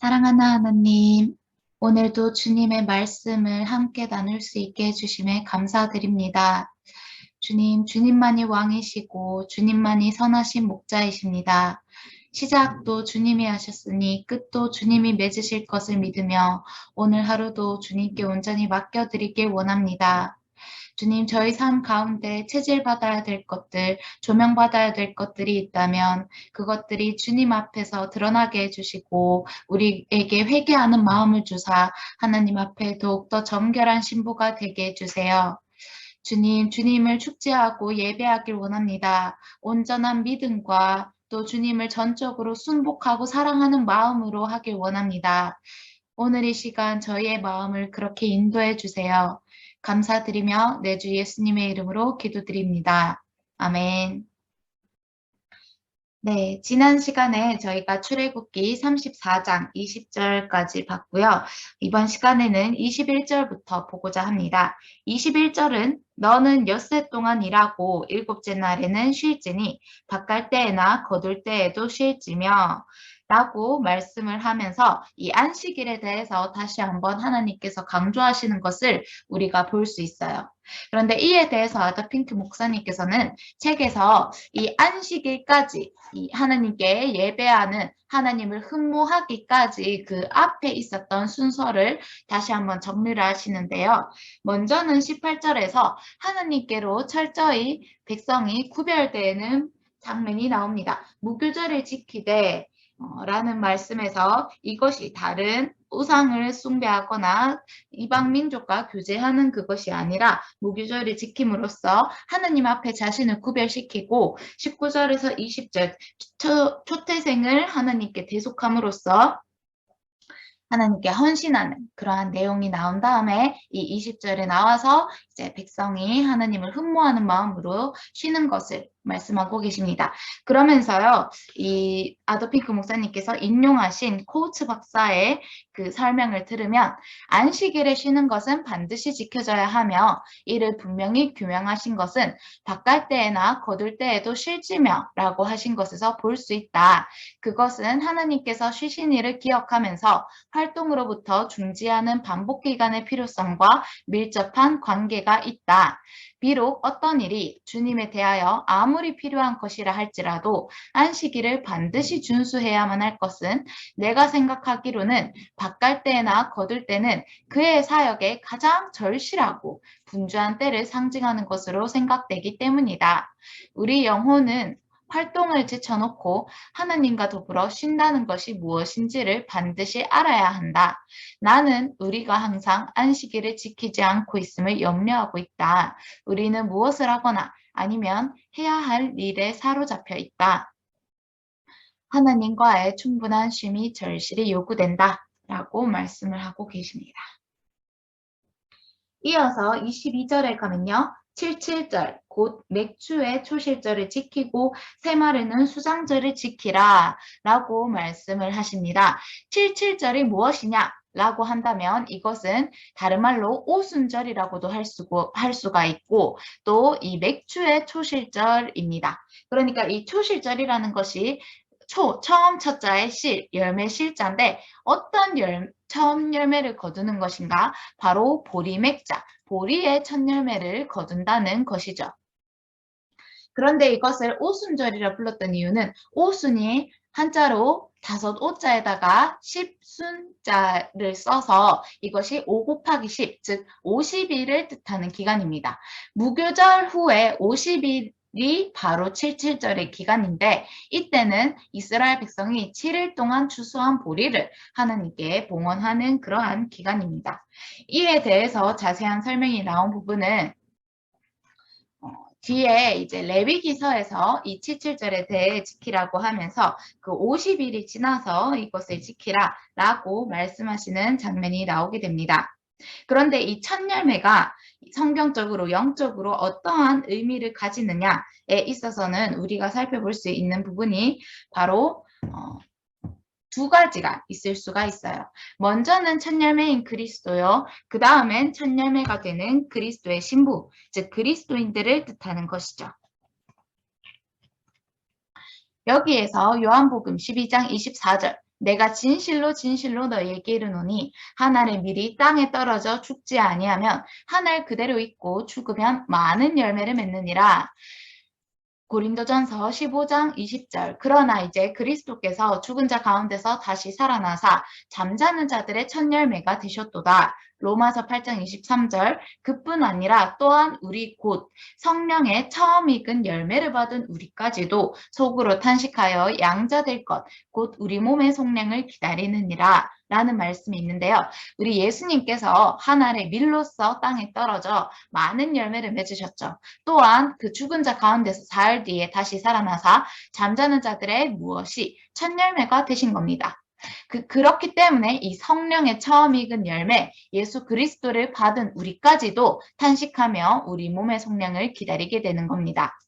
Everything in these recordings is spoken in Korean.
사랑하는 하나님, 오늘도 주님의 말씀을 함께 나눌 수 있게 해주심에 감사드립니다. 주님, 주님만이 왕이시고 주님만이 선하신 목자이십니다. 시작도 주님이 하셨으니 끝도 주님이 맺으실 것을 믿으며 오늘 하루도 주님께 온전히 맡겨드리길 원합니다. 주님, 저희 삶 가운데 체질받아야 될 것들, 조명받아야 될 것들이 있다면 그것들이 주님 앞에서 드러나게 해주시고 우리에게 회개하는 마음을 주사 하나님 앞에 더욱더 정결한 신부가 되게 해주세요. 주님, 주님을 축제하고 예배하길 원합니다. 온전한 믿음과 또 주님을 전적으로 순복하고 사랑하는 마음으로 하길 원합니다. 오늘 이 시간 저희의 마음을 그렇게 인도해 주세요. 감사드리며 내 주 예수님의 이름으로 기도드립니다. 아멘. 네, 지난 시간에 저희가 출애굽기 34장 20절까지 봤고요. 이번 시간에는 21절부터 보고자 합니다. 21절은 너는 엿새 동안 일하고 일곱째 날에는 쉴지니 바깔 때에나 거둘 때에도 쉴지며 라고 말씀을 하면서 이 안식일에 대해서 다시 한번 하나님께서 강조하시는 것을 우리가 볼 수 있어요. 그런데 이에 대해서 아더 핑크 목사님께서는 책에서 이 안식일까지 이 하나님께 예배하는 하나님을 흠모하기까지 그 앞에 있었던 순서를 다시 한번 정리를 하시는데요. 먼저는 18절에서 하나님께로 철저히 백성이 구별되는 장면이 나옵니다. 무교절을 지키되 라는 말씀에서 이것이 다른 우상을 숭배하거나 이방 민족과 교제하는 그것이 아니라 무교절을 지킴으로써 하나님 앞에 자신을 구별시키고 19절에서 20절 초태생을 하나님께 대속함으로써 하나님께 헌신하는 그러한 내용이 나온 다음에 이 20절에 나와서 이제 백성이 하나님을 흠모하는 마음으로 쉬는 것을 말씀하고 계십니다. 그러면서요, 이 아더핑크 목사님께서 인용하신 코우츠 박사의 그 설명을 들으면 안식일에 쉬는 것은 반드시 지켜져야 하며 이를 분명히 규명하신 것은 바깔 때에나 거둘 때에도 쉴지며 라고 하신 것에서 볼 수 있다. 그것은 하나님께서 쉬신 일을 기억하면서 활동으로부터 중지하는 반복 기간의 필요성과 밀접한 관계가 있다. 비록 어떤 일이 주님에 대하여 아무리 필요한 것이라 할지라도 안식일을 반드시 준수해야만 할 것은 내가 생각하기로는 바깔 때나 거둘 때는 그의 사역에 가장 절실하고 분주한 때를 상징하는 것으로 생각되기 때문이다. 우리 영혼은 활동을 제쳐놓고 하나님과 더불어 쉰다는 것이 무엇인지를 반드시 알아야 한다. 나는 우리가 항상 안식일을 지키지 않고 있음을 염려하고 있다. 우리는 무엇을 하거나 아니면 해야 할 일에 사로잡혀 있다. 하나님과의 충분한 쉼이 절실히 요구된다. 라고 말씀을 하고 계십니다. 이어서 22절에 가면요. 77절 곧 맥주의 초실절을 지키고 새마르는 수장절을 지키라 라고 말씀을 하십니다. 77절이 무엇이냐 라고 한다면 이것은 다른 말로 오순절이라고도 할 수가 있고 또 이 맥주의 초실절입니다. 그러니까 이 초실절이라는 것이 처음 첫자의 실, 열매 실자인데 어떤 처음 열매를 거두는 것인가? 바로 보리맥자, 보리의 첫 열매를 거둔다는 것이죠. 그런데 이것을 오순절이라 불렀던 이유는 오순이 한자로 다섯 오자에다가 십순자를 써서 이것이 5 곱하기 10, 즉 50일을 뜻하는 기간입니다. 무교절 후에 50일이 바로 77절의 기간인데 이때는 이스라엘 백성이 7일 동안 추수한 보리를 하나님께 봉헌하는 그러한 기간입니다. 이에 대해서 자세한 설명이 나온 부분은 뒤에 이제 레위기서에서 이 77절에 대해 지키라고 하면서 그 50일이 지나서 이것을 지키라 라고 말씀하시는 장면이 나오게 됩니다. 그런데 이 첫 열매가 성경적으로 영적으로 어떠한 의미를 가지느냐에 있어서는 우리가 살펴볼 수 있는 부분이 바로 두 가지가 있을 수가 있어요. 먼저는 첫 열매인 그리스도요. 그 다음엔 첫 열매가 되는 그리스도의 신부, 즉 그리스도인들을 뜻하는 것이죠. 여기에서 요한복음 12장 24절 내가 진실로 진실로 너희에게 이르노니 한 알의 밀이 땅에 떨어져 죽지 아니하면 한 알 그대로 있고 죽으면 많은 열매를 맺느니라. 고린도전서 15장 20절. 그러나 이제 그리스도께서 죽은 자 가운데서 다시 살아나사 잠자는 자들의 첫 열매가 되셨도다. 로마서 8장 23절. 그뿐 아니라 또한 우리 곧 성령의 처음 익은 열매를 받은 우리까지도 속으로 탄식하여 양자 될 것, 곧 우리 몸의 속량을 기다리느니라. 라는 말씀이 있는데요. 우리 예수님께서 한 알의 밀로써 땅에 떨어져 많은 열매를 맺으셨죠. 또한 그 죽은 자 가운데서 사흘 뒤에 다시 살아나사 잠자는 자들의 무엇이 첫 열매가 되신 겁니다. 그렇기 때문에 이 성령의 처음 익은 열매, 예수 그리스도를 받은 우리까지도 탄식하며 우리 몸의 속량을 기다리게 되는 겁니다.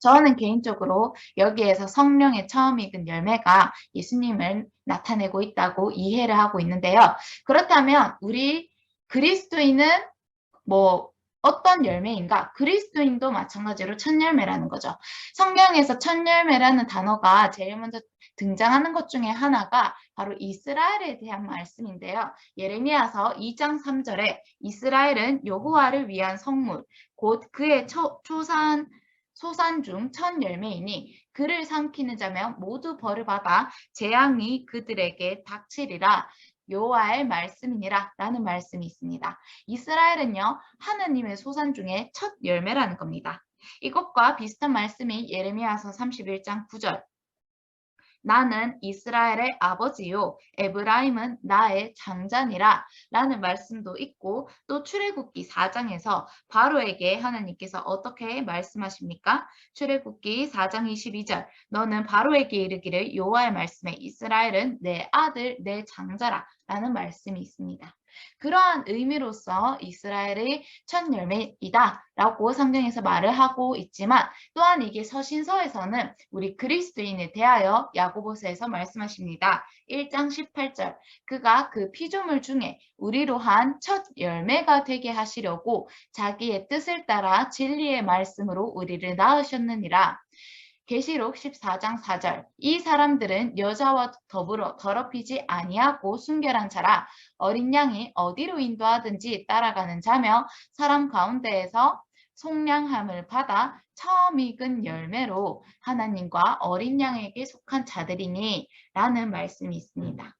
저는 개인적으로 여기에서 성령의 처음 익은 열매가 예수님을 나타내고 있다고 이해를 하고 있는데요. 그렇다면 우리 그리스도인은 어떤 열매인가? 그리스도인도 마찬가지로 첫 열매라는 거죠. 성경에서 첫 열매라는 단어가 제일 먼저 등장하는 것 중에 하나가 바로 이스라엘에 대한 말씀인데요. 예레미야서 2장 3절에 이스라엘은 여호와를 위한 성물, 곧 그의 소산 중 첫 열매이니 그를 삼키는 자면 모두 벌을 받아 재앙이 그들에게 닥치리라. 여호와의 말씀이니라 라는 말씀이 있습니다. 이스라엘은요, 하느님의 소산 중에 첫 열매라는 겁니다. 이것과 비슷한 말씀이 예레미야서 31장 9절. 나는 이스라엘의 아버지요 에브라임은 나의 장자니라 라는 말씀도 있고, 또 출애굽기 4장에서 바로에게 하나님께서 어떻게 말씀하십니까? 출애굽기 4장 22절. 너는 바로에게 이르기를 여호와의 말씀에 이스라엘은 내 아들 내 장자라 라는 말씀이 있습니다. 그러한 의미로서 이스라엘의 첫 열매이다 라고 성경에서 말을 하고 있지만, 또한 이게 서신서에서는 우리 그리스도인에 대하여 야고보서에서 말씀하십니다. 1장 18절. 그가 그 피조물 중에 우리로 한 첫 열매가 되게 하시려고 자기의 뜻을 따라 진리의 말씀으로 우리를 낳으셨느니라. 계시록 14장 4절. 이 사람들은 여자와 더불어 더럽히지 아니하고 순결한 자라 어린 양이 어디로 인도하든지 따라가는 자며 사람 가운데에서 속량함을 받아 처음 익은 열매로 하나님과 어린 양에게 속한 자들이니 라는 말씀이 있습니다.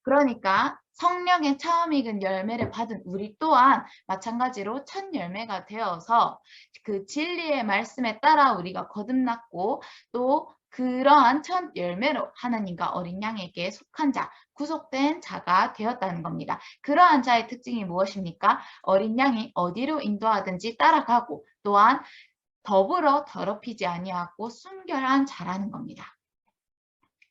그러니까 성령의 처음 익은 열매를 받은 우리 또한 마찬가지로 첫 열매가 되어서 그 진리의 말씀에 따라 우리가 거듭났고, 또 그러한 첫 열매로 하나님과 어린 양에게 속한 자, 구속된 자가 되었다는 겁니다. 그러한 자의 특징이 무엇입니까? 어린 양이 어디로 인도하든지 따라가고, 또한 더불어 더럽히지 아니하고 순결한 자라는 겁니다.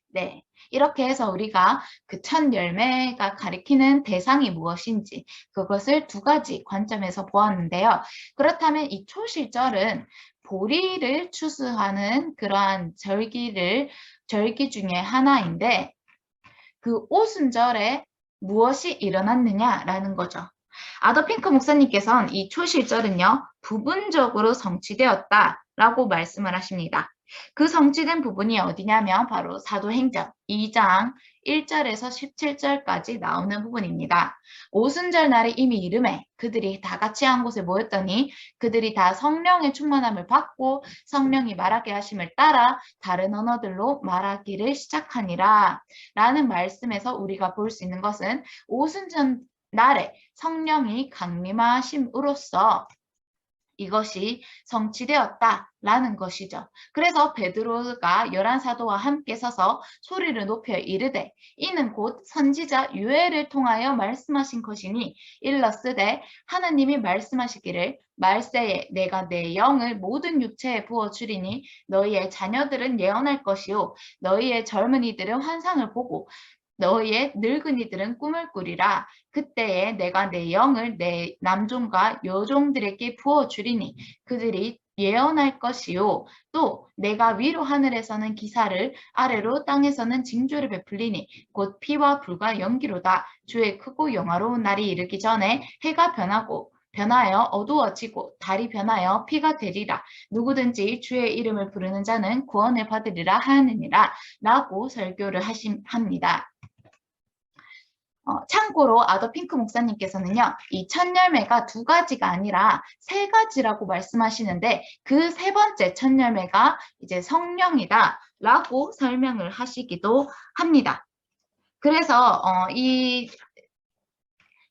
네, 이렇게 해서 우리가 그 첫 열매가 가리키는 대상이 무엇인지 그것을 두 가지 관점에서 보았는데요. 그렇다면 이 초실절은 보리를 추수하는 그러한 절기 중에 하나인데, 그 오순절에 무엇이 일어났느냐라는 거죠. 아더핑크 목사님께서는 이 초실절은요, 부분적으로 성취되었다라고 말씀을 하십니다. 그 성취된 부분이 어디냐면 바로 사도행전 2장 1절에서 17절까지 나오는 부분입니다. 오순절 날에 이미 이름에 그들이 다 같이 한 곳에 모였더니 그들이 다 성령의 충만함을 받고 성령이 말하게 하심을 따라 다른 언어들로 말하기를 시작하니라 라는 말씀에서 우리가 볼 수 있는 것은 오순절 날에 성령이 강림하심으로써 이것이 성취되었다라는 것이죠. 그래서 베드로가 11사도와 함께 서서 소리를 높여 이르되 이는 곧 선지자 요엘을 통하여 말씀하신 것이니 일러스되 하나님이 말씀하시기를 말세에 내가 내 영을 모든 육체에 부어주리니 너희의 자녀들은 예언할 것이요 너희의 젊은이들은 환상을 보고 너희의 늙은이들은 꿈을 꾸리라. 그때에 내가 내 영을 내 남종과 여종들에게 부어주리니 그들이 예언할 것이요 또 내가 위로 하늘에서는 기사를 아래로 땅에서는 징조를 베풀리니 곧 피와 불과 연기로다. 주의 크고 영화로운 날이 이르기 전에 해가 변하고 변하여 어두워지고 달이 변하여 피가 되리라. 누구든지 주의 이름을 부르는 자는 구원을 받으리라 하느니라 라고 설교를 합니다. 참고로 아더 핑크 목사님께서는요, 이 첫 열매가 두 가지가 아니라 세 가지라고 말씀하시는데 그 세 번째 첫 열매가 이제 성령이다 라고 설명을 하시기도 합니다. 그래서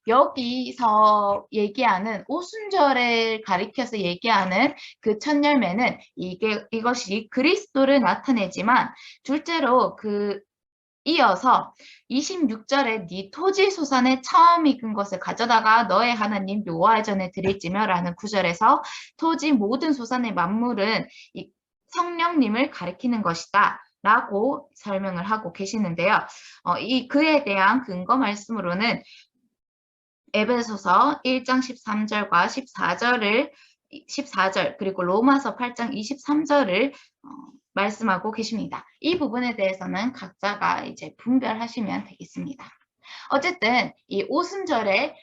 여기서 얘기하는 오순절을 가리켜서 얘기하는 그 첫 열매는 이것이 그리스도를 나타내지만 둘째로 이어서 26절에 네 토지 소산에 처음 익은 것을 가져다가 너의 하나님 여호와의 전에 드릴지며 라는 구절에서 토지 모든 소산의 만물은 성령님을 가리키는 것이다 라고 설명을 하고 계시는데요. 그에 대한 근거 말씀으로는 에베소서 1장 13절과 14절 그리고 로마서 8장 23절을 말씀하고 계십니다. 이 부분에 대해서는 각자가 이제 분별하시면 되겠습니다. 어쨌든 이 오순절의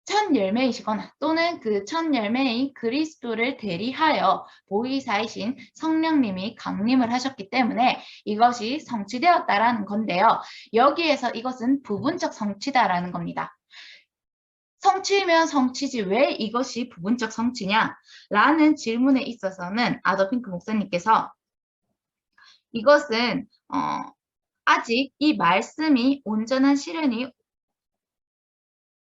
첫 열매이시거나 또는 그 첫 열매인 그리스도를 대리하여 보이사이신 성령님이 강림을 하셨기 때문에 이것이 성취되었다라는 건데요. 여기에서 이것은 부분적 성취다라는 겁니다. 성취면 성취지 왜 이것이 부분적 성취냐? 라는 질문에 있어서는 아더 핑크 목사님께서 이것은 아직 이 말씀이 온전한 실현이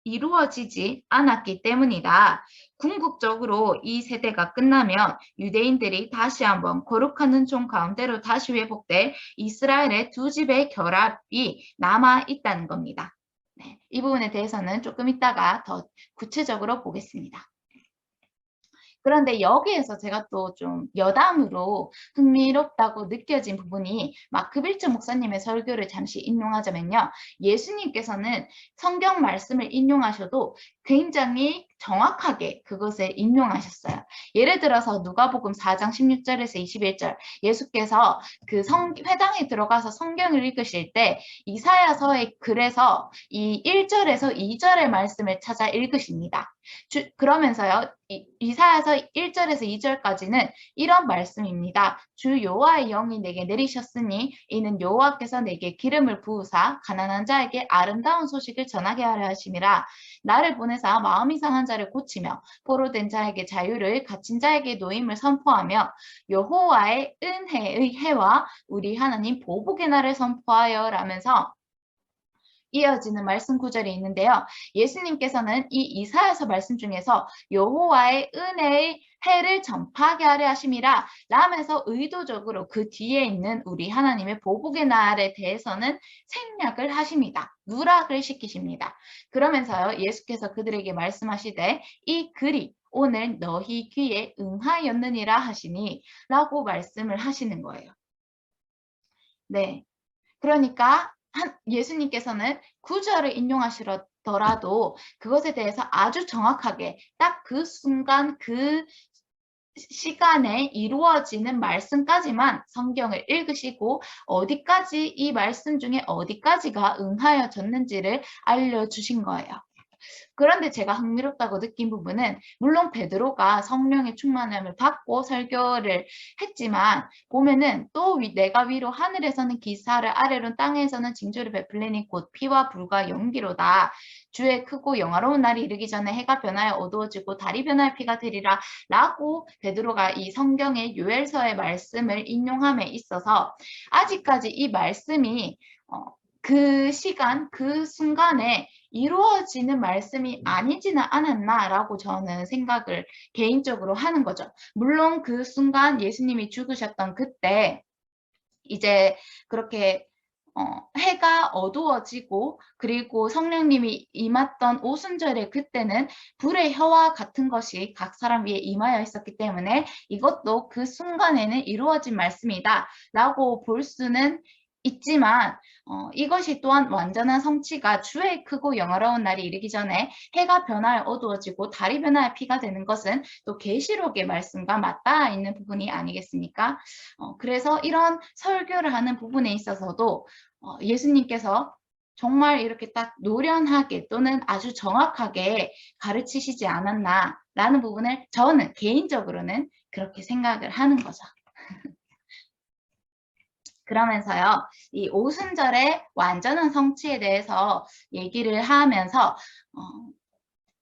이루어지지 않았기 때문이다. 궁극적으로 이 세대가 끝나면 유대인들이 다시 한번 거룩하는 종 가운데로 다시 회복될 이스라엘의 두 집의 결합이 남아 있다는 겁니다. 네, 이 부분에 대해서는 조금 이따가 더 구체적으로 보겠습니다. 그런데 여기에서 제가 또 좀 여담으로 흥미롭다고 느껴진 부분이 마크 빌츠 목사님의 설교를 잠시 인용하자면요. 예수님께서는 성경 말씀을 인용하셔도 굉장히 정확하게 그것을 인용하셨어요. 예를 들어서 누가복음 4장 16절에서 21절 예수께서 그 회당에 들어가서 성경을 읽으실 때 이사야서의 글에서 이 1절에서 2절의 말씀을 찾아 읽으십니다. 그러면서요. 이사야서 1절에서 2절까지는 이런 말씀입니다. 주 여호와의 영이 내게 내리셨으니 이는 여호와께서 내게 기름을 부으사 가난한 자에게 아름다운 소식을 전하게 하려 하심이라. 나를 보내사 마음이 상한 자를 고치며 포로된 자에게 자유를 갇힌 자에게 노임을 선포하며 여호와의 은혜의 해와 우리 하나님 보복의 날을 선포하여 라면서 이어지는 말씀 구절이 있는데요. 예수님께서는 이 이사야서 말씀 중에서 여호와의 은혜의 해를 전파하게 하려 하심이라 라면서 의도적으로 그 뒤에 있는 우리 하나님의 보복의 날에 대해서는 생략을 하십니다. 누락을 시키십니다. 그러면서요. 예수께서 그들에게 말씀하시되 이 글이 오늘 너희 귀에 응하였느니라 하시니 라고 말씀을 하시는 거예요. 네, 그러니까 예수님께서는 구절을 인용하시더라도 그것에 대해서 아주 정확하게 딱 그 순간 그 시간에 이루어지는 말씀까지만 성경을 읽으시고 어디까지 이 말씀 중에 어디까지가 응하여졌는지를 알려주신 거예요. 그런데 제가 흥미롭다고 느낀 부분은 물론 베드로가 성령의 충만함을 받고 설교를 했지만 보면은 또 내가 위로 하늘에서는 기사를 아래로 땅에서는 징조를 베풀리니 곧 피와 불과 연기로다. 주의 크고 영화로운 날이 이르기 전에 해가 변하여 어두워지고 달이 변하여 피가 되리라 라고 베드로가 이 성경의 요엘서의 말씀을 인용함에 있어서 아직까지 이 말씀이 그 시간, 그 순간에 이루어지는 말씀이 아니지는 않았나라고 저는 생각을 개인적으로 하는 거죠. 물론 그 순간 예수님이 죽으셨던 그때 이제 그렇게 해가 어두워지고 그리고 성령님이 임했던 오순절에 그때는 불의 혀와 같은 것이 각 사람 위에 임하여 있었기 때문에 이것도 그 순간에는 이루어진 말씀이다 라고 볼 수는 있지만 이것이 또한 완전한 성취가 주의 크고 영화로운 날이 이르기 전에 해가 변하여 어두워지고 달이 변하여 피가 되는 것은 또 계시록의 말씀과 맞닿아 있는 부분이 아니겠습니까? 그래서 이런 설교를 하는 부분에 있어서도 예수님께서 정말 이렇게 딱 노련하게 또는 아주 정확하게 가르치시지 않았나라는 부분을 저는 개인적으로는 그렇게 생각을 하는 거죠. 그러면서요, 이 오순절의 완전한 성취에 대해서 얘기를 하면서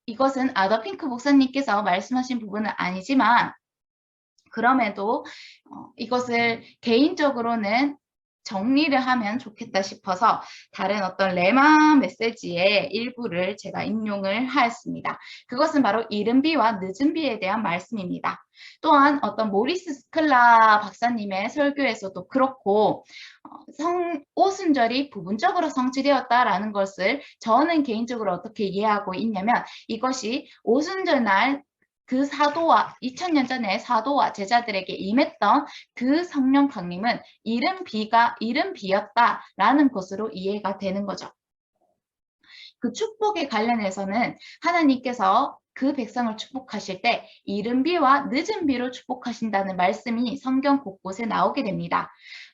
이것은 아더 핑크 목사님께서 말씀하신 부분은 아니지만 그럼에도 이것을 개인적으로는 정리를 하면 좋겠다 싶어서 다른 어떤 레마 메시지의 일부를 제가 인용을 하였습니다. 그것은 바로 이른 비와 늦은 비에 대한 말씀입니다. 또한 어떤 모리스 스클라 박사님의 설교에서도 그렇고 오순절이 부분적으로 성취되었다라는 것을 저는 개인적으로 어떻게 이해하고 있냐면 이것이 오순절 날 그 사도와 2000년 전에 사도와 제자들에게 임했던 그 성령 강림은 이른 비였다라는 것으로 이해가 되는 거죠. 그 축복에 관련해서는 하나님께서 그 백성을 축복하실 때 이른 비와 늦은 비로 축복하신다는 말씀이 성경 곳곳에 나오게 됩니다.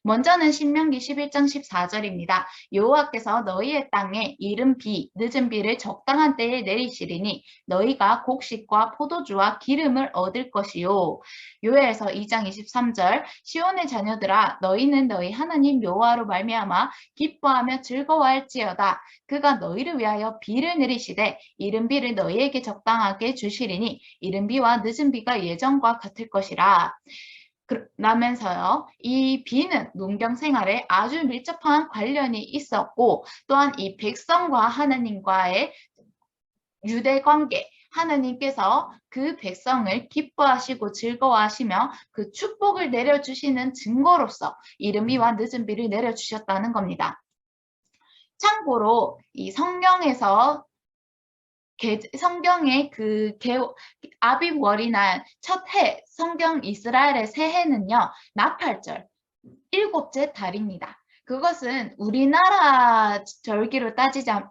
먼저는 신명기 11장 14절입니다. 여호와께서 너희의 땅에 이른 비, 늦은 비를 적당한 때에 내리시리니 너희가 곡식과 포도주와 기름을 얻을 것이요. 요엘서 2장 23절 시온의 자녀들아 너희는 너희 하나님 여호와로 말미암아 기뻐하며 즐거워할지어다. 그가 너희를 위하여 비를 내리시되 이른 비를 너희에게 적당하게 주시리니 이른 비와 늦은 비가 예전과 같을 것이라. 라면서요, 이 비는 농경 생활에 아주 밀접한 관련이 있었고 또한 이 백성과 하나님과의 유대 관계, 하나님께서 그 백성을 기뻐하시고 즐거워하시며 그 축복을 내려주시는 증거로서 이른 비와 늦은 비를 내려주셨다는 겁니다. 참고로 이 성경의 아빕월이나 첫 해, 성경 이스라엘의 새해는요, 나팔절, 7째 달입니다. 그것은 우리나라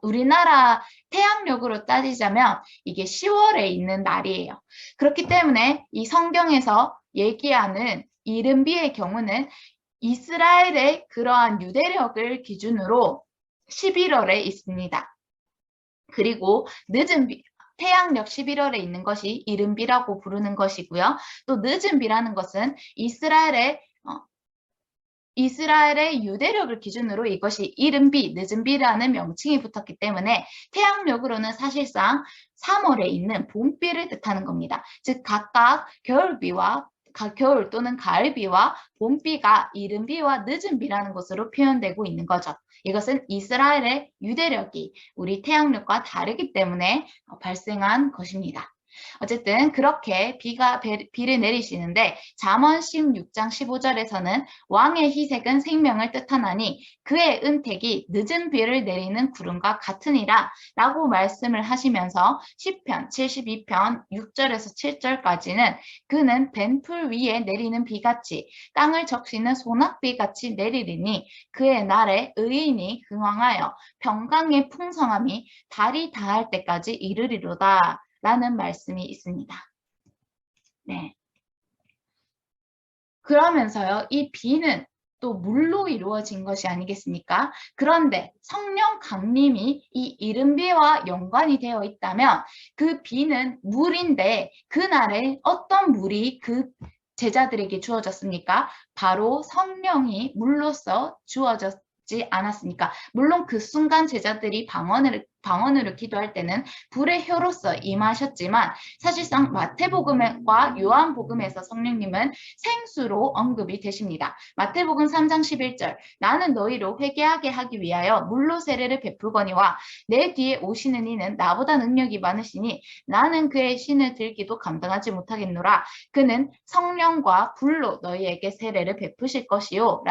우리나라 태양력으로 따지자면 이게 10월에 있는 날이에요. 그렇기 때문에 이 성경에서 얘기하는 이른 비의 경우는 이스라엘의 그러한 유대력을 기준으로 11월에 있습니다. 그리고 늦은 비, 태양력 11월에 있는 것이 이른 비라고 부르는 것이고요. 또 늦은 비라는 것은 이스라엘의 유대력을 기준으로 이것이 이른 비, 늦은 비라는 명칭이 붙었기 때문에 태양력으로는 사실상 3월에 있는 봄비를 뜻하는 겁니다. 즉 각각 겨울 또는 가을비와 봄비가 이른 비와 늦은 비라는 것으로 표현되고 있는 거죠. 이것은 이스라엘의 유대력이 우리 태양력과 다르기 때문에 발생한 것입니다. 어쨌든 그렇게 비를 내리시는데 잠언 16장 15절에서는 왕의 희색은 생명을 뜻하나니 그의 은택이 늦은 비를 내리는 구름과 같으니라 라고 말씀을 하시면서 시편 72편 6절에서 7절까지는 그는 벤풀 위에 내리는 비같이 땅을 적시는 소낙비같이 내리리니 그의 날에 의인이 흥왕하여 평강의 풍성함이 달이 닿을 때까지 이르리로다 라는 말씀이 있습니다. 네. 그러면서요, 이 비는 또 물로 이루어진 것이 아니겠습니까? 그런데 성령 강림이 이 이른 비와 연관이 되어 있다면 그 비는 물인데 그날에 어떤 물이 그 제자들에게 주어졌습니까? 바로 성령이 물로서 주어졌지 않았습니까? 물론 그 순간 제자들이 방언으로 기도할 때는 불의 혀로서 임하셨지만 사실상 마태복음과 요한복음에서 성령님은 생수로 언급이 되십니다. 마태복음 3장 11절 나는 너희로 회개하게 하기 위하여 물로 세례를 베풀거니와 내 뒤에 오시는 이는 나보다 능력이 많으시니 나는 그의 신을 들기도 감당하지 못하겠노라. 그는 성령과 불로 너희에게 세례를 베푸실 것이요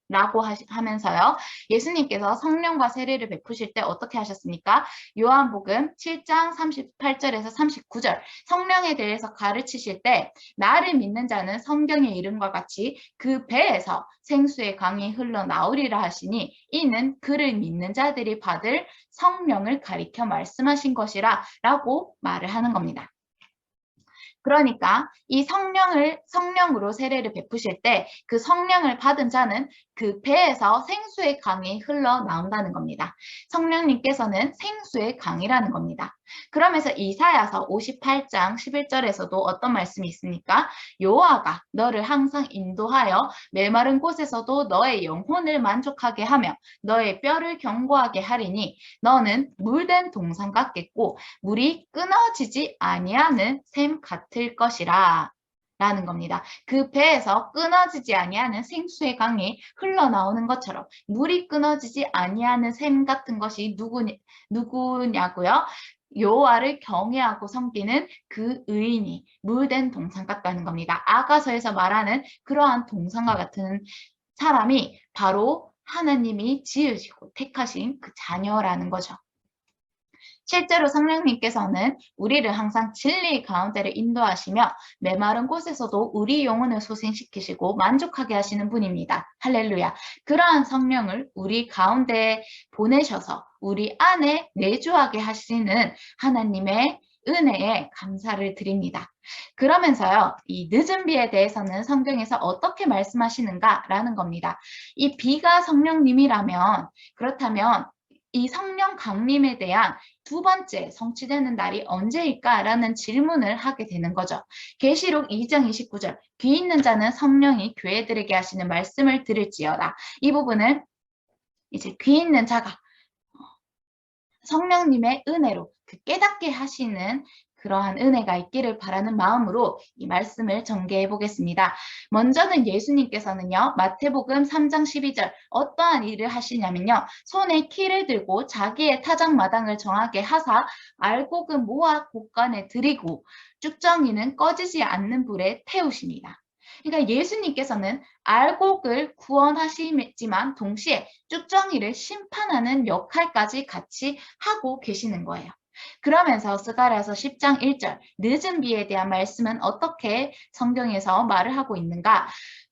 라고 하면서요. 예수님께서 성령과 세례를 베푸실 때 어떻게 하셨습니까? 요한복음 7장 38절에서 39절 성령에 대해서 가르치실 때 나를 믿는 자는 성경의 이름과 같이 그 배에서 생수의 강이 흘러나오리라 하시니 이는 그를 믿는 자들이 받을 성령을 가리켜 말씀하신 것이라 라고 말을 하는 겁니다. 그러니까 이 성령으로 세례를 베푸실 때 그 성령을 받은 자는 그 배에서 생수의 강이 흘러나온다는 겁니다. 성령님께서는 생수의 강이라는 겁니다. 그러면서 이사야서 58장 11절에서도 어떤 말씀이 있습니까? 여호와가 너를 항상 인도하여 메마른 곳에서도 너의 영혼을 만족하게 하며 너의 뼈를 견고하게 하리니 너는 물된 동산 같겠고 물이 끊어지지 아니하는 샘 같을 것이라 라는 겁니다. 그 배에서 끊어지지 아니하는 생수의 강이 흘러나오는 것처럼 물이 끊어지지 아니하는 샘 같은 것이 누구냐고요? 여호와를 경외하고 섬기는 그 의인이 물된 동산 같다는 겁니다. 아가서에서 말하는 그러한 동산과 같은 사람이 바로 하나님이 지으시고 택하신 그 자녀라는 거죠. 실제로 성령님께서는 우리를 항상 진리 가운데를 인도하시며 메마른 곳에서도 우리 영혼을 소생시키시고 만족하게 하시는 분입니다. 할렐루야. 그러한 성령을 우리 가운데 보내셔서 우리 안에 내주하게 하시는 하나님의 은혜에 감사를 드립니다. 그러면서요, 이 늦은 비에 대해서는 성경에서 어떻게 말씀하시는가라는 겁니다. 이 비가 성령님이라면, 그렇다면 이 성령 강림에 대한 두 번째 성취되는 날이 언제일까라는 질문을 하게 되는 거죠. 계시록 2장 29절 귀 있는 자는 성령이 교회들에게 하시는 말씀을 들을지어다. 이 부분은 이제 귀 있는 자가 성령님의 은혜로 그 깨닫게 하시는 그러한 은혜가 있기를 바라는 마음으로 이 말씀을 전개해 보겠습니다. 먼저는 예수님께서는요, 마태복음 3장 12절 어떠한 일을 하시냐면요, 손에 키를 들고 자기의 타작마당을 정하게 하사 알곡은 모아 곳간에 들이고 쭉정이는 꺼지지 않는 불에 태우십니다. 그러니까 예수님께서는 알곡을 구원하시지만 동시에 쭉정이를 심판하는 역할까지 같이 하고 계시는 거예요. 그러면서 스가랴서 10장 1절 늦은 비에 대한 말씀은 어떻게 성경에서 말을 하고 있는가?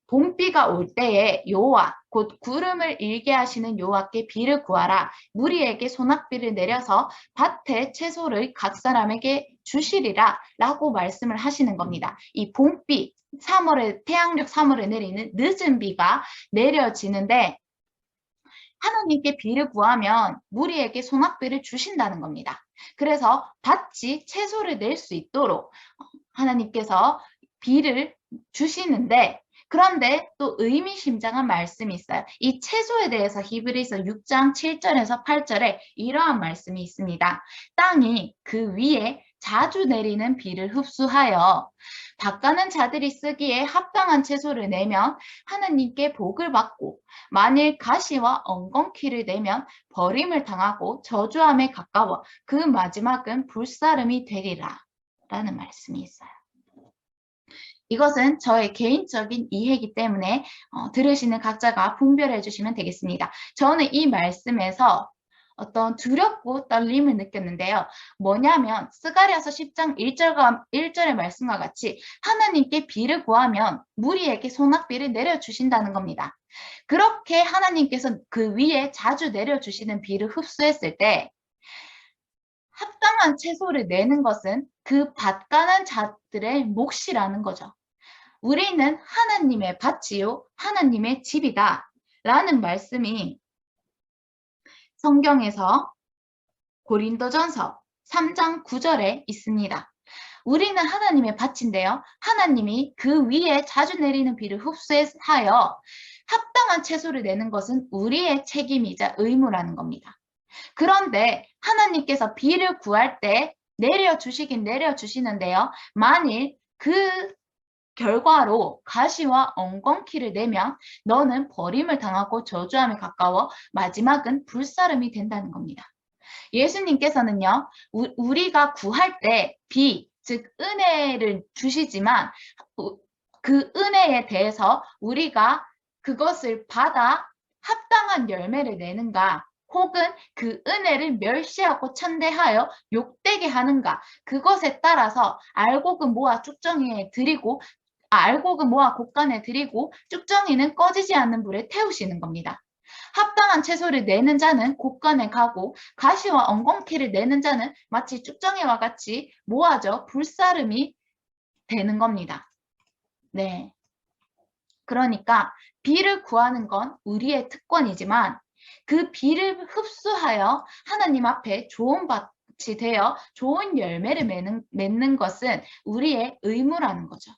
봄비가 올 때에 여호와 곧 구름을 일게 하시는 여호와께 비를 구하라. 무리에게 소낙비를 내려서 밭에 채소를 각 사람에게 주시리라 라고 말씀을 하시는 겁니다. 이 봄비 3월에 태양력 3월에 내리는 늦은 비가 내려지는데 하나님께 비를 구하면 무리에게 소낙비를 주신다는 겁니다. 그래서 밭이 채소를 낼 수 있도록 하나님께서 비를 주시는데 그런데 또 의미심장한 말씀이 있어요. 이 채소에 대해서 히브리서 6장 7절에서 8절에 이러한 말씀이 있습니다. 땅이 그 위에 자주 내리는 비를 흡수하여 밭가는 자들이 쓰기에 합당한 채소를 내면 하나님께 복을 받고 만일 가시와 엉겅퀴를 내면 버림을 당하고 저주함에 가까워 그 마지막은 불사름이 되리라 라는 말씀이 있어요. 이것은 저의 개인적인 이해이기 때문에 들으시는 각자가 분별해 주시면 되겠습니다. 저는 이 말씀에서 어떤 두렵고 떨림을 느꼈는데요. 뭐냐면 스가랴서 10장 1절의 말씀과 같이 하나님께 비를 구하면 무리에게 소낙비를 내려주신다는 겁니다. 그렇게 하나님께서 그 위에 자주 내려주시는 비를 흡수했을 때 합당한 채소를 내는 것은 그 밭가는 자들의 몫이라는 거죠. 우리는 하나님의 밭이요 하나님의 집이다 라는 말씀이 성경에서 고린도전서 3장 9절에 있습니다. 우리는 하나님의 밭인데요. 하나님이 그 위에 자주 내리는 비를 흡수하여 합당한 채소를 내는 것은 우리의 책임이자 의무라는 겁니다. 그런데 하나님께서 비를 구할 때 내려주시긴 내려주시는데요. 만일 그 결과로 가시와 엉겅퀴를 내면 너는 버림을 당하고 저주함에 가까워 마지막은 불사름이 된다는 겁니다. 예수님께서는요. 우리가 구할 때 비, 즉 은혜를 주시지만 그 은혜에 대해서 우리가 그것을 받아 합당한 열매를 내는가 혹은 그 은혜를 멸시하고 천대하여 욕되게 하는가 그것에 따라서 알곡은 모아 쭉정이에 드리고 알곡은 모아 곳간에 드리고 쭉정이는 꺼지지 않는 불에 태우시는 겁니다. 합당한 채소를 내는 자는 곳간에 가고 가시와 엉겅퀴를 내는 자는 마치 쭉정이와 같이 모아져 불사름이 되는 겁니다. 네. 그러니까 비를 구하는 건 우리의 특권이지만 그 비를 흡수하여 하나님 앞에 좋은 밭이 되어 좋은 열매를 맺는 것은 우리의 의무라는 거죠.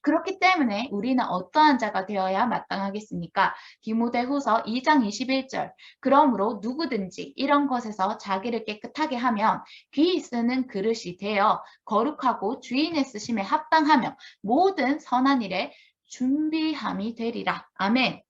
그렇기 때문에 우리는 어떠한 자가 되어야 마땅하겠습니까? 디모데후서 2장 21절. 그러므로 누구든지 이런 것에서 자기를 깨끗하게 하면 귀 쓰는 그릇이 되어 거룩하고 주인의 쓰심에 합당하며 모든 선한 일에 준비함이 되리라. 아멘.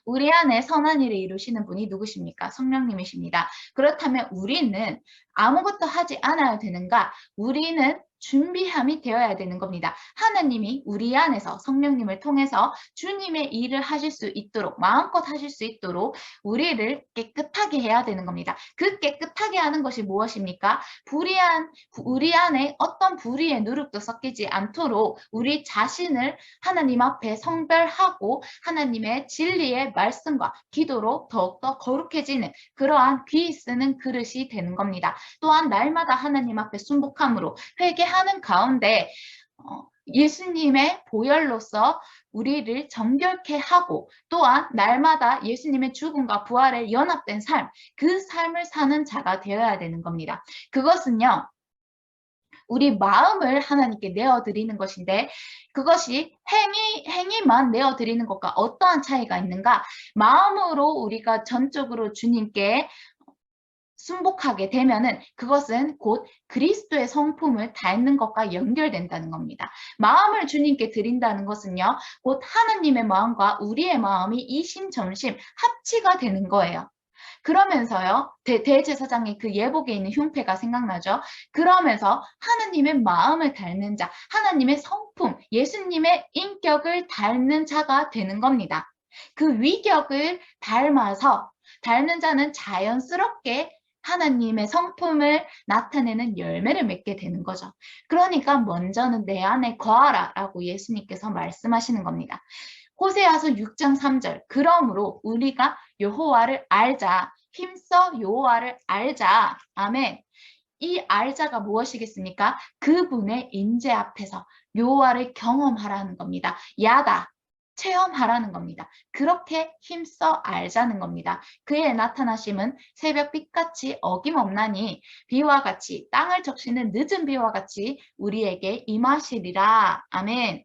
우리 안에 선한 일을 이루시는 분이 누구십니까? 성령님이십니다. 그렇다면 우리는 아무것도 하지 않아야 되는가? 우리는 준비함이 되어야 되는 겁니다. 하나님이 우리 안에서 성령님을 통해서 주님의 일을 하실 수 있도록 마음껏 하실 수 있도록 우리를 깨끗하게 해야 되는 겁니다. 그 깨끗하게 하는 것이 무엇입니까? 우리 안에 어떤 불의의 누룩도 섞이지 않도록 우리 자신을 하나님 앞에 성별하고 하나님의 진리의 말씀과 기도로 더욱더 거룩해지는 그러한 귀 쓰는 그릇이 되는 겁니다. 또한 날마다 하나님 앞에 순복함으로 회개하는 가운데 예수님의 보혈로서 우리를 정결케 하고 또한 날마다 예수님의 죽음과 부활에 연합된 삶, 그 삶을 사는 자가 되어야 되는 겁니다. 그것은요. 우리 마음을 하나님께 내어드리는 것인데 그것이 행위만 내어드리는 것과 어떠한 차이가 있는가? 마음으로 우리가 전적으로 주님께 순복하게 되면은 그것은 곧 그리스도의 성품을 닮는 것과 연결된다는 겁니다. 마음을 주님께 드린다는 것은요, 곧 하나님의 마음과 우리의 마음이 이심점심 합치가 되는 거예요. 그러면서요, 대제사장의 그 예복에 있는 흉패가 생각나죠? 그러면서 하나님의 마음을 닮는 자, 하나님의 성품, 예수님의 인격을 닮는 자가 되는 겁니다. 그 위격을 닮는 자는 자연스럽게 하나님의 성품을 나타내는 열매를 맺게 되는 거죠. 그러니까 먼저는 내 안에 거하라 라고 예수님께서 말씀하시는 겁니다. 호세아서 6장 3절. 그러므로 우리가 여호와를 알자. 힘써 여호와를 알자. 아멘. 이 알자가 무엇이겠습니까? 그분의 임재 앞에서 여호와를 경험하라는 겁니다. 야다. 체험하라는 겁니다. 그렇게 힘써 알자는 겁니다. 그의 나타나심은 새벽 빛같이 어김없나니 비와 같이 땅을 적시는 늦은 비와 같이 우리에게 임하시리라. 아멘.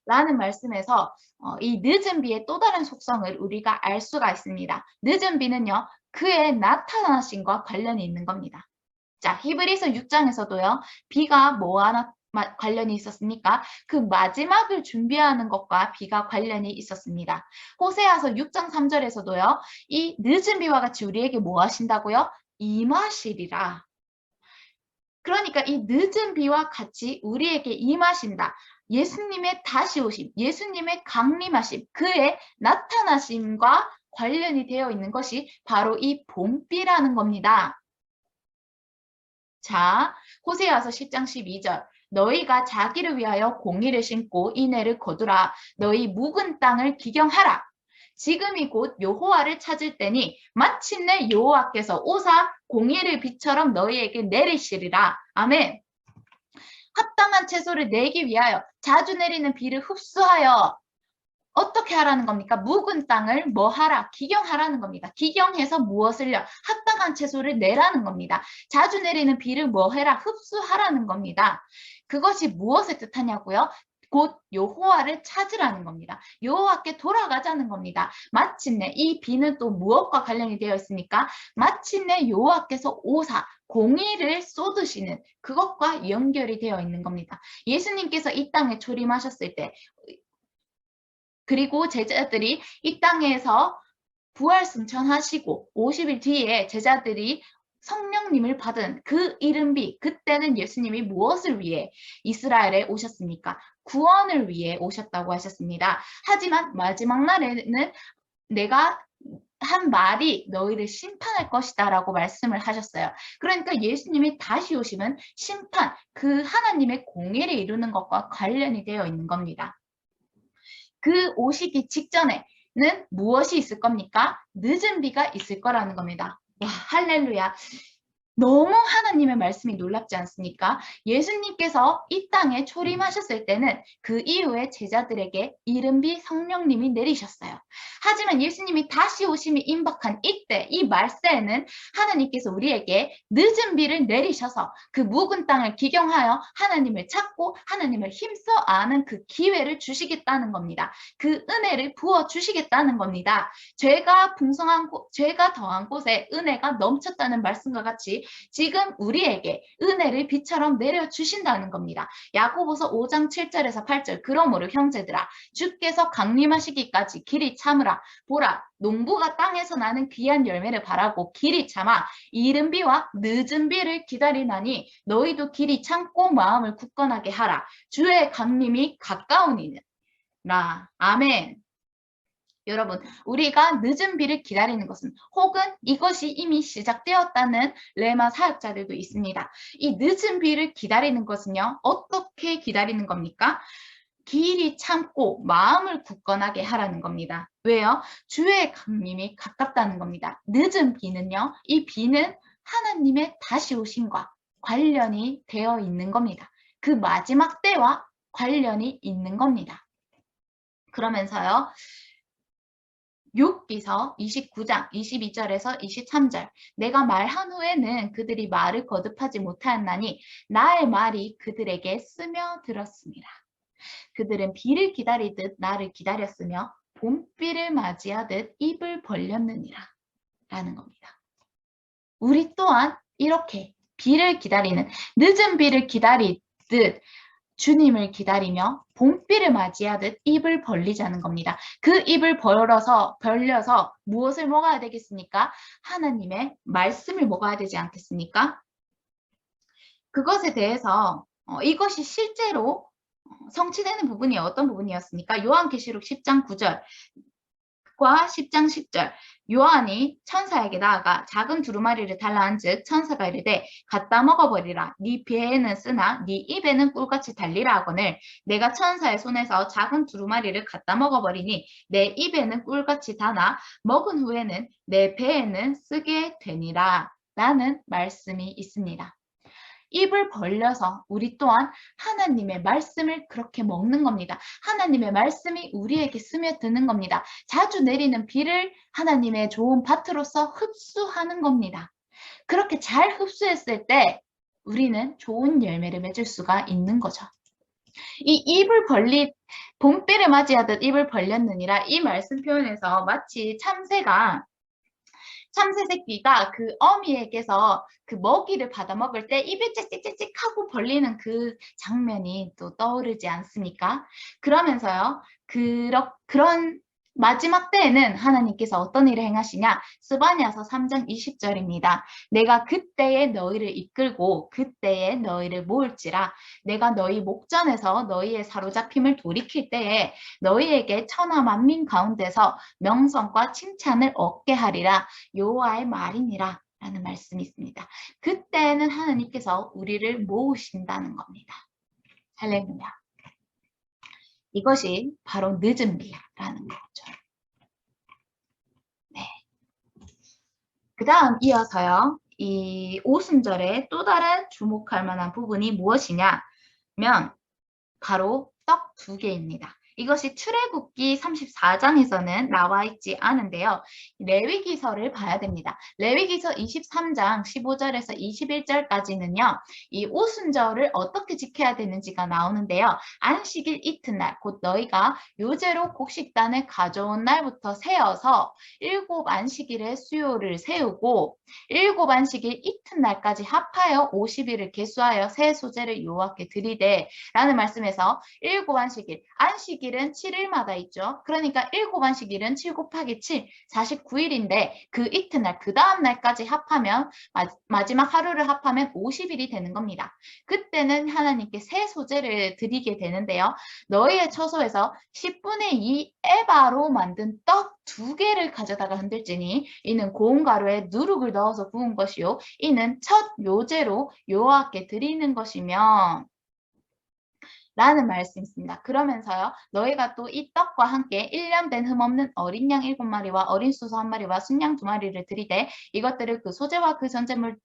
라는 말씀에서 이 늦은 비의 또 다른 속성을 우리가 알 수가 있습니다. 늦은 비는요. 그의 나타나심과 관련이 있는 겁니다. 자, 히브리서 6장에서도요. 비가 뭐와 관련이 있었습니까? 그 마지막을 준비하는 것과 비가 관련이 있었습니다. 호세아서 6장 3절에서도요. 이 늦은 비와 같이 우리에게 뭐 하신다고요? 임하시리라. 그러니까 이 늦은 비와 같이 우리에게 임하신다. 예수님의 다시 오심, 예수님의 강림하심, 그의 나타나심과 관련이 되어 있는 것이 바로 이 봄비라는 겁니다. 자, 호세아서 10장 12절. 너희가 자기를 위하여 공의를 심고 인애를 거두라. 너희 묵은 땅을 기경하라. 지금이 곧 여호와를 찾을 때니 마침내 여호와께서 오사 공의를 비처럼 너희에게 내리시리라. 아멘. 합당한 채소를 내기 위하여 자주 내리는 비를 흡수하여 어떻게 하라는 겁니까? 묵은 땅을 뭐 하라? 기경하라는 겁니다. 기경해서 무엇을요? 합당한 채소를 내라는 겁니다. 자주 내리는 비를 뭐 해라? 흡수하라는 겁니다. 그것이 무엇을 뜻하냐고요? 곧 여호와를 찾으라는 겁니다. 여호와께 돌아가자는 겁니다. 마침내 이 비는 또 무엇과 관련이 되어 있습니까? 마침내 여호와께서 오사 공의를 쏟으시는 그것과 연결이 되어 있는 겁니다. 예수님께서 이 땅에 초림하셨을 때 그리고 제자들이 이 땅에서 부활 승천하시고 50일 뒤에 제자들이 성령님을 받은 그 이른비 그때는 예수님이 무엇을 위해 이스라엘에 오셨습니까? 구원을 위해 오셨다고 하셨습니다. 하지만 마지막 날에는 내가 한 말이 너희를 심판할 것이다 라고 말씀을 하셨어요. 그러니까 예수님이 다시 오시면 심판, 그 하나님의 공의를 이루는 것과 관련이 되어 있는 겁니다. 그 오시기 직전에는 무엇이 있을 겁니까? 늦은 비가 있을 거라는 겁니다. 와, 할렐루야. 너무 하나님의 말씀이 놀랍지 않습니까? 예수님께서 이 땅에 초림하셨을 때는 그 이후에 제자들에게 이른비 성령님이 내리셨어요. 하지만 예수님이 다시 오심이 임박한 이때, 이 말세에는 하나님께서 우리에게 늦은 비를 내리셔서 그 묵은 땅을 기경하여 하나님을 찾고 하나님을 힘써 아는 그 기회를 주시겠다는 겁니다. 그 은혜를 부어 주시겠다는 겁니다. 죄가 더한 곳에 은혜가 넘쳤다는 말씀과 같이 지금 우리에게 은혜를 비처럼 내려주신다는 겁니다. 야고보서 5장 7절에서 8절 그러므로 형제들아 주께서 강림하시기까지 길이 참으라. 보라 농부가 땅에서 나는 귀한 열매를 바라고 길이 참아 이른 비와 늦은 비를 기다리나니 너희도 길이 참고 마음을 굳건하게 하라. 주의 강림이 가까우니라. 아멘. 여러분, 우리가 늦은 비를 기다리는 것은 혹은 이것이 이미 시작되었다는 레마 사역자들도 있습니다. 이 늦은 비를 기다리는 것은요, 어떻게 기다리는 겁니까? 길이 참고 마음을 굳건하게 하라는 겁니다. 왜요? 주의 강림이 가깝다는 겁니다. 늦은 비는요, 이 비는 하나님의 다시 오심과 관련이 되어 있는 겁니다. 그 마지막 때와 관련이 있는 겁니다. 그러면서요, 욥기서 29장 22절에서 23절 내가 말한 후에는 그들이 말을 거듭하지 못하였나니 나의 말이 그들에게 스며들었습니다. 그들은 비를 기다리듯 나를 기다렸으며 봄비를 맞이하듯 입을 벌렸느니라 라는 겁니다. 우리 또한 이렇게 비를 기다리는 늦은 비를 기다리듯 주님을 기다리며 봄비를 맞이하듯 입을 벌리자는 겁니다. 그 입을 벌려서 무엇을 먹어야 되겠습니까? 하나님의 말씀을 먹어야 되지 않겠습니까? 그것에 대해서 이것이 실제로 성취되는 부분이 어떤 부분이었습니까? 요한계시록 10장 9절과 10장 10절 요한이 천사에게 나아가 작은 두루마리를 달라한즉 천사가 이르되 갖다 먹어버리라. 네 배에는 쓰나 네 입에는 꿀같이 달리라 하거늘 내가 천사의 손에서 작은 두루마리를 갖다 먹어버리니 내 입에는 꿀같이 다나 먹은 후에는 내 배에는 쓰게 되니라 라는 말씀이 있습니다. 입을 벌려서 우리 또한 하나님의 말씀을 그렇게 먹는 겁니다. 하나님의 말씀이 우리에게 스며드는 겁니다. 자주 내리는 비를 하나님의 좋은 밭으로서 흡수하는 겁니다. 그렇게 잘 흡수했을 때 우리는 좋은 열매를 맺을 수가 있는 거죠. 이 봄비를 맞이하듯 입을 벌렸느니라 이 말씀 표현에서 마치 참새 새끼가 그 어미에게서 그 먹이를 받아 먹을 때 입을 짹짹짹짹 하고 벌리는 그 장면이 또 떠오르지 않습니까? 그러면서요, 그런 마지막 때에는 하나님께서 어떤 일을 행하시냐? 스바냐서 3장 20절입니다. 내가 그때에 너희를 이끌고 그때에 너희를 모을지라 내가 너희 목전에서 너희의 사로잡힘을 돌이킬 때에 너희에게 천하 만민 가운데서 명성과 칭찬을 얻게 하리라. 여호와의 말이니라 라는 말씀이 있습니다. 그때는 하나님께서 우리를 모으신다는 겁니다. 할렐루야. 이것이 바로 늦은 비라는 거죠. 네. 그 다음 이어서요. 이 오순절에 또 다른 주목할 만한 부분이 무엇이냐면 바로 떡 2개입니다. 이것이 출애굽기 34장에서는 나와 있지 않은데요. 레위기서를 봐야 됩니다. 레위기서 23장 15절에서 21절까지는요. 이 오순절을 어떻게 지켜야 되는지가 나오는데요. 안식일 이튿날 곧 너희가 요제로 곡식단을 가져온 날부터 세어서 7 안식일의 수요를 세우고 7 안식일 이튿날까지 합하여 50일을 계수하여 새 소제를 여호와께 드리되 라는 말씀에서 7 안식일은 7일마다 있죠. 그러니까 7 안식일은 7 곱하기 7, 49일인데 그 이튿날, 그 다음 날까지 합하면 마지막 하루를 합하면 50일이 되는 겁니다. 그때는 하나님께 새 소제를 드리게 되는데요. 너희의 처소에서 10분의 2 에바로 만든 떡 2개를 가져다가 흔들지니 이는 고운 가루에 누룩을 넣어서 구운 것이요 이는 첫 요제로 여호와께 드리는 것이며 라는 말씀이 있습니다. 그러면서요. 너희가 또 이 떡과 함께 1년 된 흠없는 어린 양 7마리와 어린 수소 1마리와 순양 2마리를 드리되 이것들을 그 소재와 그 전제물과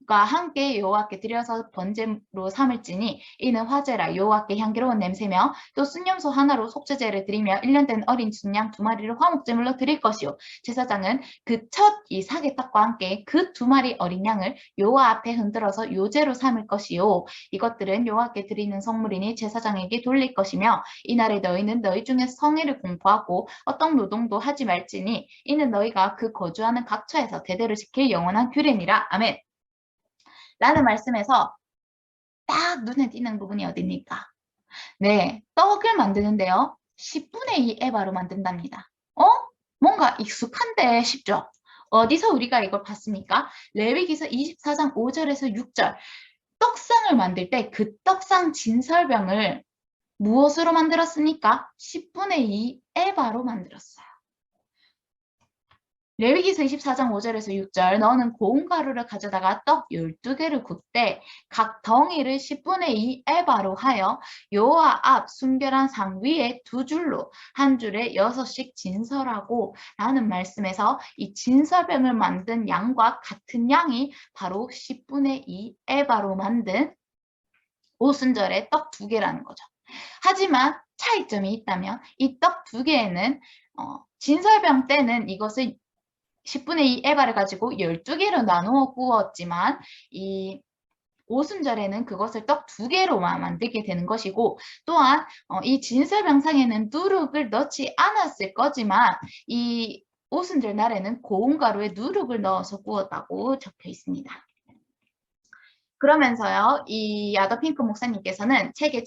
함께 여호와께 드려서 번제로 삼을지니 이는 화제라 여호와께 향기로운 냄새며 또 순염소 하나로 속죄제를 드리며 1년 된 어린 순양 2마리를 화목제물로 드릴 것이요 제사장은 그 첫 이 사개떡과 함께 그 2마리 어린 양을 여호와 앞에 흔들어서 요제로 삼을 것이요 이것들은 여호와께 드리는 성물이니 제사장에게 돌릴 것이며 이날에 너희는 너희 중에 성회를 공포하고 어떤 노동도 하지 말지니 이는 너희가 그 거주하는 각처에서 대대로 지킬 영원한 규례니라. 아멘. 라는 말씀에서 딱 눈에 띄는 부분이 어디입니까? 네, 떡을 만드는데요. 10분의 2 에바로 만든답니다. 뭔가 익숙한데 쉽죠? 어디서 우리가 이걸 봤습니까? 레위기서 24장 5절에서 6절. 떡상을 만들 때 그 떡상 진설병을 무엇으로 만들었습니까? 10분의 2 에바로 만들었어요. 레위기서 24장 5절에서 6절 너는 고운 가루를 가져다가 떡 12개를 굽되 각 덩이를 10분의 2 에바로 하여 여호와 앞 순결한 상 위에 2줄로 한 줄에 6씩 진설하고 라는 말씀에서 이 진설병을 만든 양과 같은 양이 바로 10분의 2 에바로 만든 오순절의 떡 2개라는 거죠. 하지만 차이점이 있다면 이 떡 2개에는 진설병 때는 이것을 10분의 2 에바를 가지고 12개로 나누어 구웠지만 이 오순절에는 그것을 떡 2개로만 만들게 되는 것이고 또한 이 진설병상에는 누룩을 넣지 않았을 거지만 이 오순절 날에는 고운 가루에 누룩을 넣어서 구웠다고 적혀 있습니다. 그러면서요, 이 야더핑크 목사님께서는 책의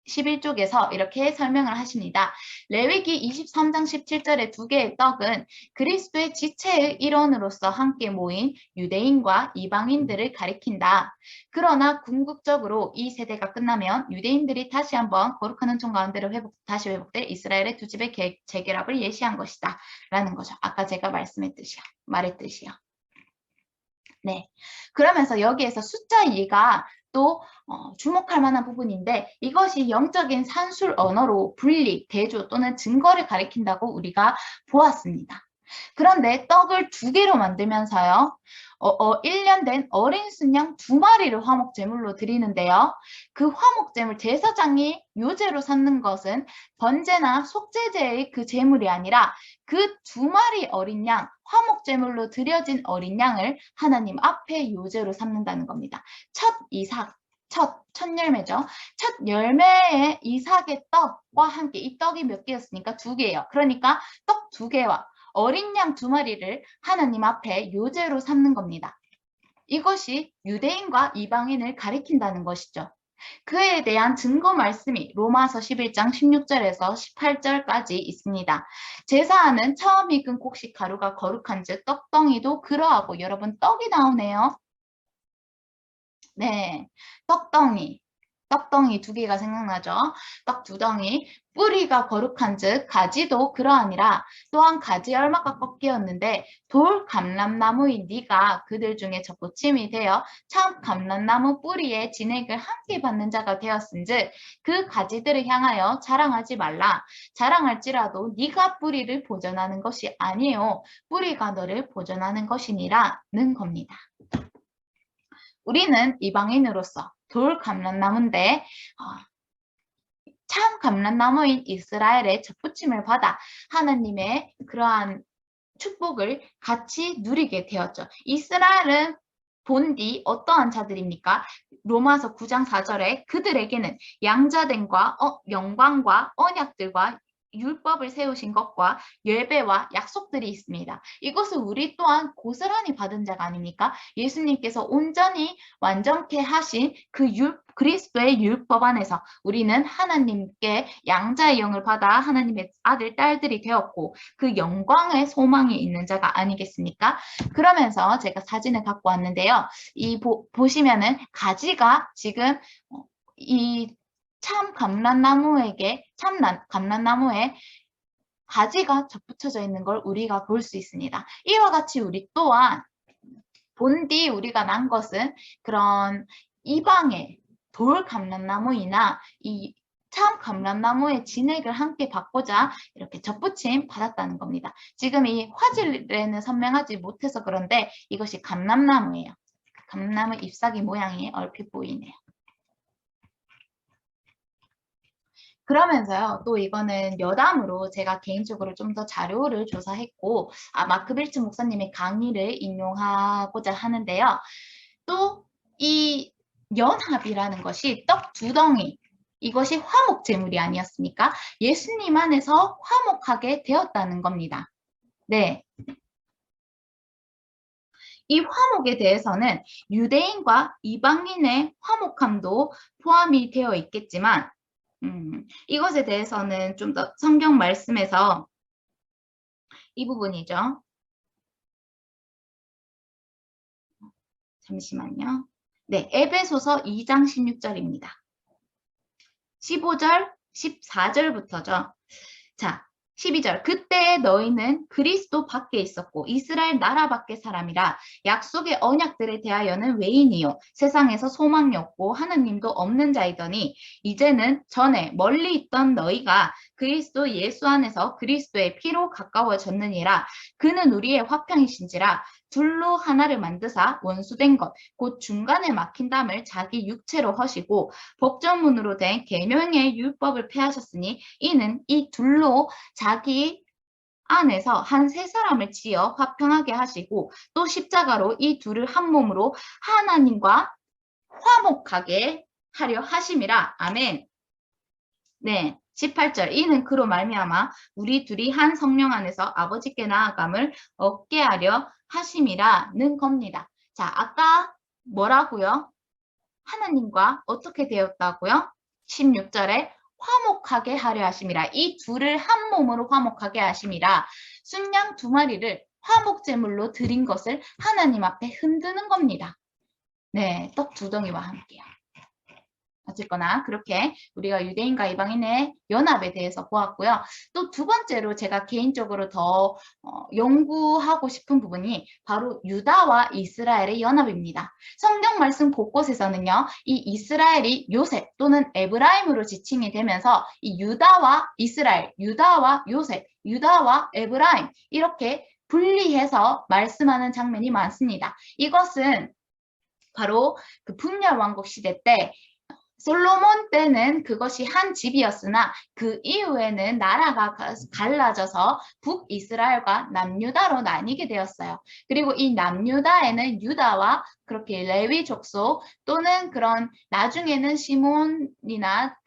11쪽에서 이렇게 설명을 하십니다. 레위기 23장 17절의 2개의 떡은 그리스도의 지체의 일원으로서 함께 모인 유대인과 이방인들을 가리킨다. 그러나 궁극적으로 이 세대가 끝나면 유대인들이 다시 한번 거룩한 은총 가운데로 다시 회복될 이스라엘의 두 집의 재결합을 예시한 것이다. 라는 거죠. 아까 제가 말했듯이요. 네. 그러면서 여기에서 숫자 2가 또 주목할 만한 부분인데 이것이 영적인 산술 언어로 분리, 대조 또는 증거를 가리킨다고 우리가 보았습니다. 그런데 떡을 2개로 만들면서요. 1년 된 어린 순양 2마리를 화목제물로 드리는데요. 그 화목제물 제사장이 요제로 삼는 것은 번제나 속죄제의 그 제물이 아니라 그 2마리 어린 양, 화목제물로 드려진 어린 양을 하나님 앞에 요제로 삼는다는 겁니다. 첫 열매죠. 첫 열매의 이삭의 떡과 함께 이 떡이 몇 개였습니까? 2개예요. 그러니까 떡 2개와 어린 양 2마리를 하나님 앞에 요제로 삼는 겁니다. 이것이 유대인과 이방인을 가리킨다는 것이죠. 그에 대한 증거 말씀이 로마서 11장 16절에서 18절까지 있습니다. 제사하는 처음 익은 곡식 가루가 거룩한 즉 떡덩이도 그러하고 여러분 떡이 나오네요. 네, 떡덩이 2개가 생각나죠. 떡 2덩이 뿌리가 거룩한 즉 가지도 그러하니라. 또한 가지 얼마가 꺾이었는데 돌 감람나무인 네가 그들 중에 접붙임이 되어 참 감람나무 뿌리에 진액을 함께 받는 자가 되었은즉 그 가지들을 향하여 자랑하지 말라. 자랑할지라도 네가 뿌리를 보존하는 것이 아니요 뿌리가 너를 보존하는 것이니라는 겁니다. 우리는 이방인으로서 돌 감람나무인데 참 감람나무인 이스라엘의 접붙임을 받아 하나님의 그러한 축복을 같이 누리게 되었죠. 이스라엘은 본디 어떠한 자들입니까? 로마서 9장 4절에 그들에게는 양자됨과 영광과 언약들과 율법을 세우신 것과 예배와 약속들이 있습니다. 이것을 우리 또한 고스란히 받은 자가 아닙니까? 예수님께서 온전히 완전케 하신 그 그리스도의 율법 안에서 우리는 하나님께 양자의 영을 받아 하나님의 아들, 딸들이 되었고 그 영광의 소망이 있는 자가 아니겠습니까? 그러면서 제가 사진을 갖고 왔는데요. 보시면은 가지가 지금 이 참 감람나무에 가지가 접붙여져 있는 걸 우리가 볼 수 있습니다. 이와 같이 우리 또한 본디 우리가 난 것은 그런 이방의 돌 감람나무이나 이 참 감람나무의 진액을 함께 받고자 이렇게 접붙임 받았다는 겁니다. 지금 이 화질에는 선명하지 못해서 그런데 이것이 감람나무예요. 감람나무 잎사귀 모양이 얼핏 보이네요. 그러면서요, 또 이거는 여담으로 제가 개인적으로 좀 더 자료를 조사했고, 마크 빌츠 목사님의 강의를 인용하고자 하는데요. 또 이 연합이라는 것이 떡 두 덩이, 이것이 화목 제물이 아니었습니까? 예수님 안에서 화목하게 되었다는 겁니다. 네. 이 화목에 대해서는 유대인과 이방인의 화목함도 포함이 되어 있겠지만, 이것에 대해서는 좀 더 성경 말씀에서 이 부분이죠. 잠시만요. 네, 에베소서 2장 16절입니다. 15절, 14절부터죠. 자, 12절. 그때 너희는 그리스도 밖에 있었고 이스라엘 나라 밖의 사람이라 약속의 언약들에 대하여는 외인이요 세상에서 소망이 없고 하느님도 없는 자이더니 이제는 전에 멀리 있던 너희가 그리스도 예수 안에서 그리스도의 피로 가까워졌느니라. 그는 우리의 화평이신지라. 둘로 하나를 만드사 원수된 것 곧 중간에 막힌 담을 자기 육체로 허시고 법전문으로 된 계명의 율법을 폐하셨으니 이는 이 둘로 자기 안에서 한 세 사람을 지어 화평하게 하시고 또 십자가로 이 둘을 한 몸으로 하나님과 화목하게 하려 하심이라. 아멘. 네. 18절. 이는 그로 말미암아 우리 둘이 한 성령 안에서 아버지께 나아감을 얻게 하려 하심이라는 겁니다. 자, 아까 뭐라고요? 하나님과 어떻게 되었다고요? 16절에 화목하게 하려 하심이라. 이 둘을 한 몸으로 화목하게 하심이라. 순양 두 마리를 화목제물로 드린 것을 하나님 앞에 흔드는 겁니다. 네, 떡 두 덩이와 함께요. 어쨌거나 그렇게 우리가 유대인과 이방인의 연합에 대해서 보았고요. 또 두 번째로 제가 개인적으로 더 연구하고 싶은 부분이 바로 유다와 이스라엘의 연합입니다. 성경 말씀 곳곳에서는요. 이 이스라엘이 요셉 또는 에브라임으로 지칭이 되면서 이 유다와 이스라엘, 유다와 요셉, 유다와 에브라임 이렇게 분리해서 말씀하는 장면이 많습니다. 이것은 바로 그 분열 왕국 시대 때 솔로몬 때는 그것이 한 집이었으나 그 이후에는 나라가 갈라져서 북이스라엘과 남유다로 나뉘게 되었어요. 그리고 이 남유다에는 유다와 그렇게 레위 족속 또는 그런 나중에는 시몬이나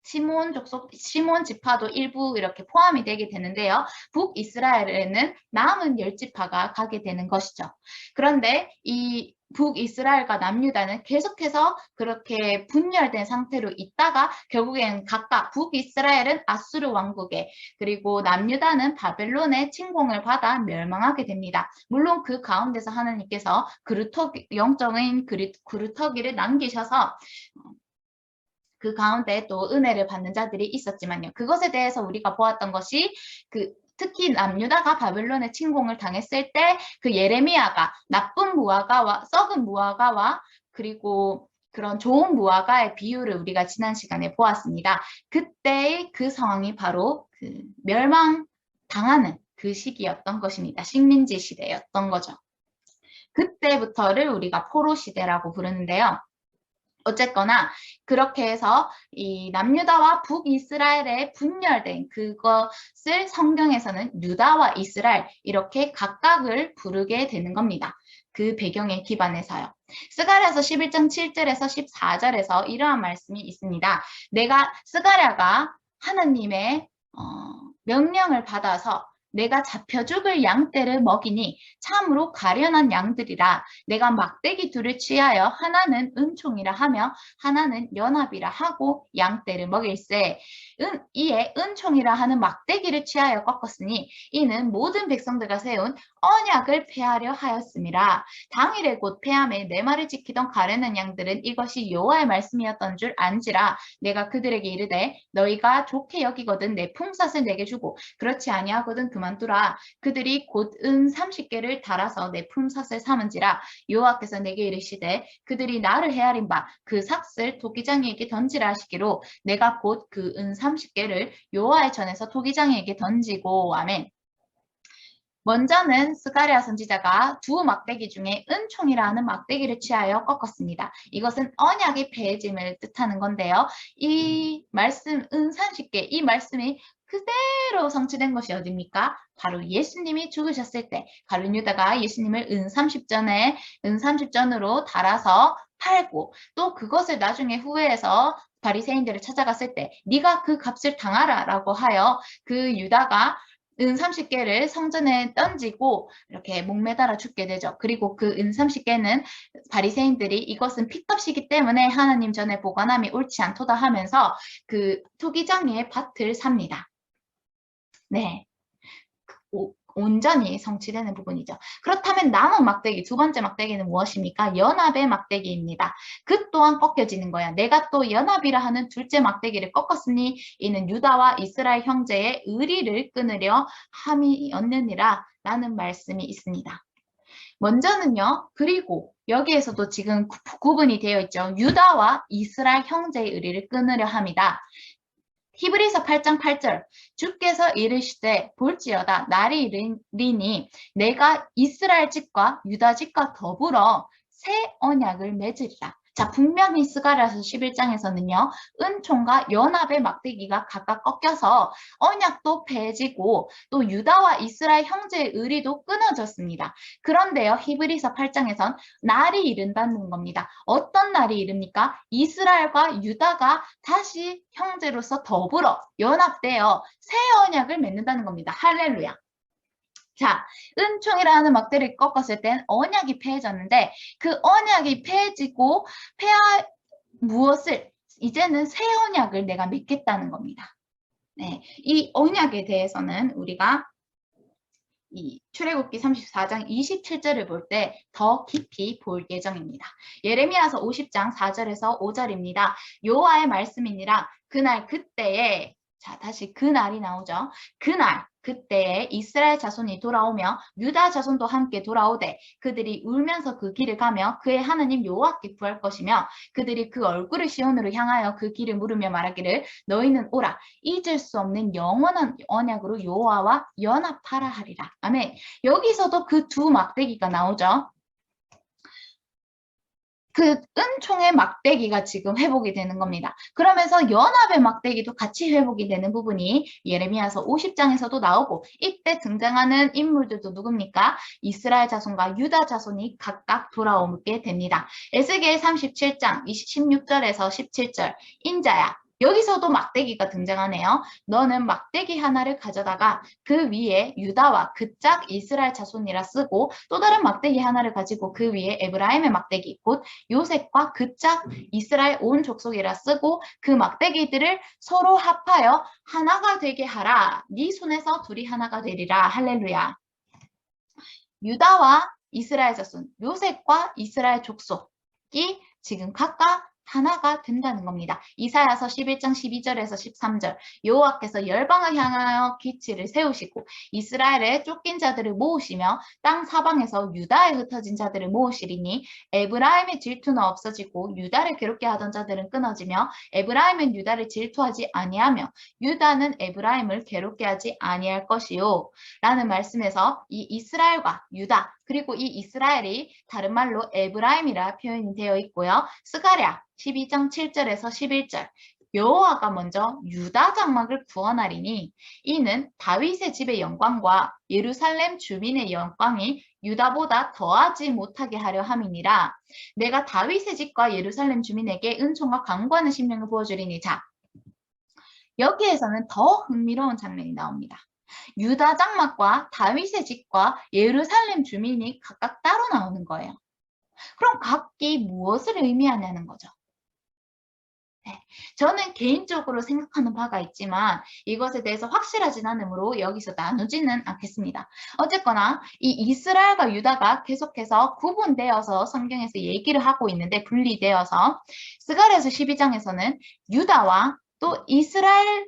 시몬 족속, 시몬 지파도 일부 이렇게 포함이 되게 되는데요. 북이스라엘에는 남은 10지파가 가게 되는 것이죠. 그런데 이 북이스라엘과 남유다는 계속해서 그렇게 분열된 상태로 있다가 결국엔 각각 북이스라엘은 아수르 왕국에 그리고 남유다는 바벨론의 침공을 받아 멸망하게 됩니다. 물론 그 가운데서 하나님께서 영적인 그루터기를 남기셔서 그 가운데 또 은혜를 받는 자들이 있었지만요. 그것에 대해서 우리가 보았던 것이 특히 남유다가 바벨론의 침공을 당했을 때 그 예레미야가 나쁜 무화과와 썩은 무화과와 그리고 그런 좋은 무화과의 비유를 우리가 지난 시간에 보았습니다. 그때의 그 상황이 바로 그 멸망당하는 그 시기였던 것입니다. 식민지 시대였던 거죠. 그때부터를 우리가 포로 시대라고 부르는데요. 어쨌거나 그렇게 해서 이 남유다와 북이스라엘에 분열된 그것을 성경에서는 유다와 이스라엘 이렇게 각각을 부르게 되는 겁니다. 그 배경에 기반해서요. 스가랴서 11장 7절에서 14절에서 이러한 말씀이 있습니다. 스가랴가 하나님의 명령을 받아서 내가 잡혀 죽을 양떼를 먹이니 참으로 가련한 양들이라. 내가 막대기 둘을 취하여 하나는 은총이라 하며 하나는 연합이라 하고 양떼를 먹일세. 이에 은총이라 하는 막대기를 취하여 꺾었으니 이는 모든 백성들과 세운 언약을 폐하려 하였음이라. 당일에 곧 폐함에 내 말을 지키던 가련한 양들은 이것이 여호와의 말씀이었던 줄 안지라. 내가 그들에게 이르되 너희가 좋게 여기거든 내 품삯을 내게 주고 그렇지 아니하거든 그 그만두라. 그들이 곧 은 30개를 달아서 내 품삯을 삼은지라. 여호와께서 내게 이르시되 그들이 나를 헤아린 바 그 삭을 토기장이에게 던지라 하시기로 내가 곧 그 은 30개를 여호와의 전에서 토기장이에게 던지고. 아멘. 먼저는 스가랴 선지자가 두 막대기 중에 은총이라 하는 막대기를 취하여 꺾었습니다. 이것은 언약의 폐해짐을 뜻하는 건데요. 이 말씀 은 30개, 이 말씀이 그대로 성취된 것이 어디입니까? 바로 예수님이 죽으셨을 때 가룟 유다가 예수님을 은 30전으로 달아서 팔고 또 그것을 나중에 후회해서 바리새인들을 찾아갔을 때 네가 그 값을 당하라 라고 하여 그 유다가 은 30개를 성전에 던지고 이렇게 목매달아 죽게 되죠. 그리고 그 은 30개는 바리새인들이 이것은 핏값이기 때문에 하나님 전에 보관함이 옳지 않도다 하면서 그 토기장의 밭을 삽니다. 네. 온전히 성취되는 부분이죠. 그렇다면 남은 막대기, 두 번째 막대기는 무엇입니까? 연합의 막대기입니다. 그 또한 꺾여지는 거야. 내가 또 연합이라 하는 둘째 막대기를 꺾었으니 이는 유다와 이스라엘 형제의 의리를 끊으려 함이었느니라 라는 말씀이 있습니다. 먼저는요. 그리고 여기에서도 지금 구분이 되어 있죠. 유다와 이스라엘 형제의 의리를 끊으려 함이다. 히브리서 8장 8절 주께서 이르시되 볼지어다 날이 이르니 내가 이스라엘 집과 유다 집과 더불어 새 언약을 맺으리라. 자, 분명히 스가랴서 11장에서는요. 은총과 연합의 막대기가 각각 꺾여서 언약도 폐해지고 또 유다와 이스라엘 형제의 의리도 끊어졌습니다. 그런데요. 히브리서 8장에선 날이 이른다는 겁니다. 어떤 날이 이릅니까? 이스라엘과 유다가 다시 형제로서 더불어 연합되어 새 언약을 맺는다는 겁니다. 할렐루야. 자, 은총이라는 막대를 꺾었을 땐 언약이 폐해졌는데 그 언약이 폐해지고 무엇을 이제는 새 언약을 내가 맺겠다는 겁니다. 네, 이 언약에 대해서는 우리가 이 출애굽기 34장 27절을 볼 때 더 깊이 볼 예정입니다. 예레미야서 50장 4절에서 5절입니다. 여호와의 말씀이니라 그날 그때에 자, 다시 그 날이 나오죠. 그날, 그때에 이스라엘 자손이 돌아오며 유다 자손도 함께 돌아오되 그들이 울면서 그 길을 가며 그의 하나님 여호와께 구할 것이며 그들이 그 얼굴을 시온으로 향하여 그 길을 물으며 말하기를 너희는 오라 잊을 수 없는 영원한 언약으로 여호와와 연합하라 하리라. 아멘. 여기서도 그 두 막대기가 나오죠. 그 은총의 막대기가 지금 회복이 되는 겁니다. 그러면서 연합의 막대기도 같이 회복이 되는 부분이 예레미야서 50장에서도 나오고 이때 등장하는 인물들도 누굽니까? 이스라엘 자손과 유다 자손이 각각 돌아오게 됩니다. 에스겔 37장 16절에서 17절 인자야 여기서도 막대기가 등장하네요. 너는 막대기 하나를 가져다가 그 위에 유다와 그 짝 이스라엘 자손이라 쓰고 또 다른 막대기 하나를 가지고 그 위에 에브라임의 막대기 곧 요셉과 그 짝 이스라엘 온 족속이라 쓰고 그 막대기들을 서로 합하여 하나가 되게 하라. 네 손에서 둘이 하나가 되리라. 할렐루야. 유다와 이스라엘 자손, 요셉과 이스라엘 족속이 지금 각각 하나가 된다는 겁니다. 이사야서 11장 12절에서 13절 여호와께서 열방을 향하여 기치를 세우시고 이스라엘의 쫓긴 자들을 모으시며 땅 사방에서 유다에 흩어진 자들을 모으시리니 에브라임의 질투는 없어지고 유다를 괴롭게 하던 자들은 끊어지며 에브라임은 유다를 질투하지 아니하며 유다는 에브라임을 괴롭게 하지 아니할 것이요 라는 말씀에서 이 이스라엘과 유다 그리고 이 이스라엘이 다른 말로 에브라임이라 표현이 되어 있고요. 스가랴 12장 7절에서 11절 여호와가 먼저 유다 장막을 구원하리니 이는 다윗의 집의 영광과 예루살렘 주민의 영광이 유다보다 더하지 못하게 하려 함이니라. 내가 다윗의 집과 예루살렘 주민에게 은총과 강구하는 심령을 부어주리니 자 여기에서는 더 흥미로운 장면이 나옵니다. 유다 장막과 다윗의 집과 예루살렘 주민이 각각 따로 나오는 거예요. 그럼 각기 무엇을 의미하냐는 거죠. 네, 저는 개인적으로 생각하는 바가 있지만 이것에 대해서 확실하진 않으므로 여기서 나누지는 않겠습니다. 어쨌거나 이 이스라엘과 유다가 계속해서 구분되어서 성경에서 얘기를 하고 있는데 분리되어서 스가랴서 12장에서는 유다와 또 이스라엘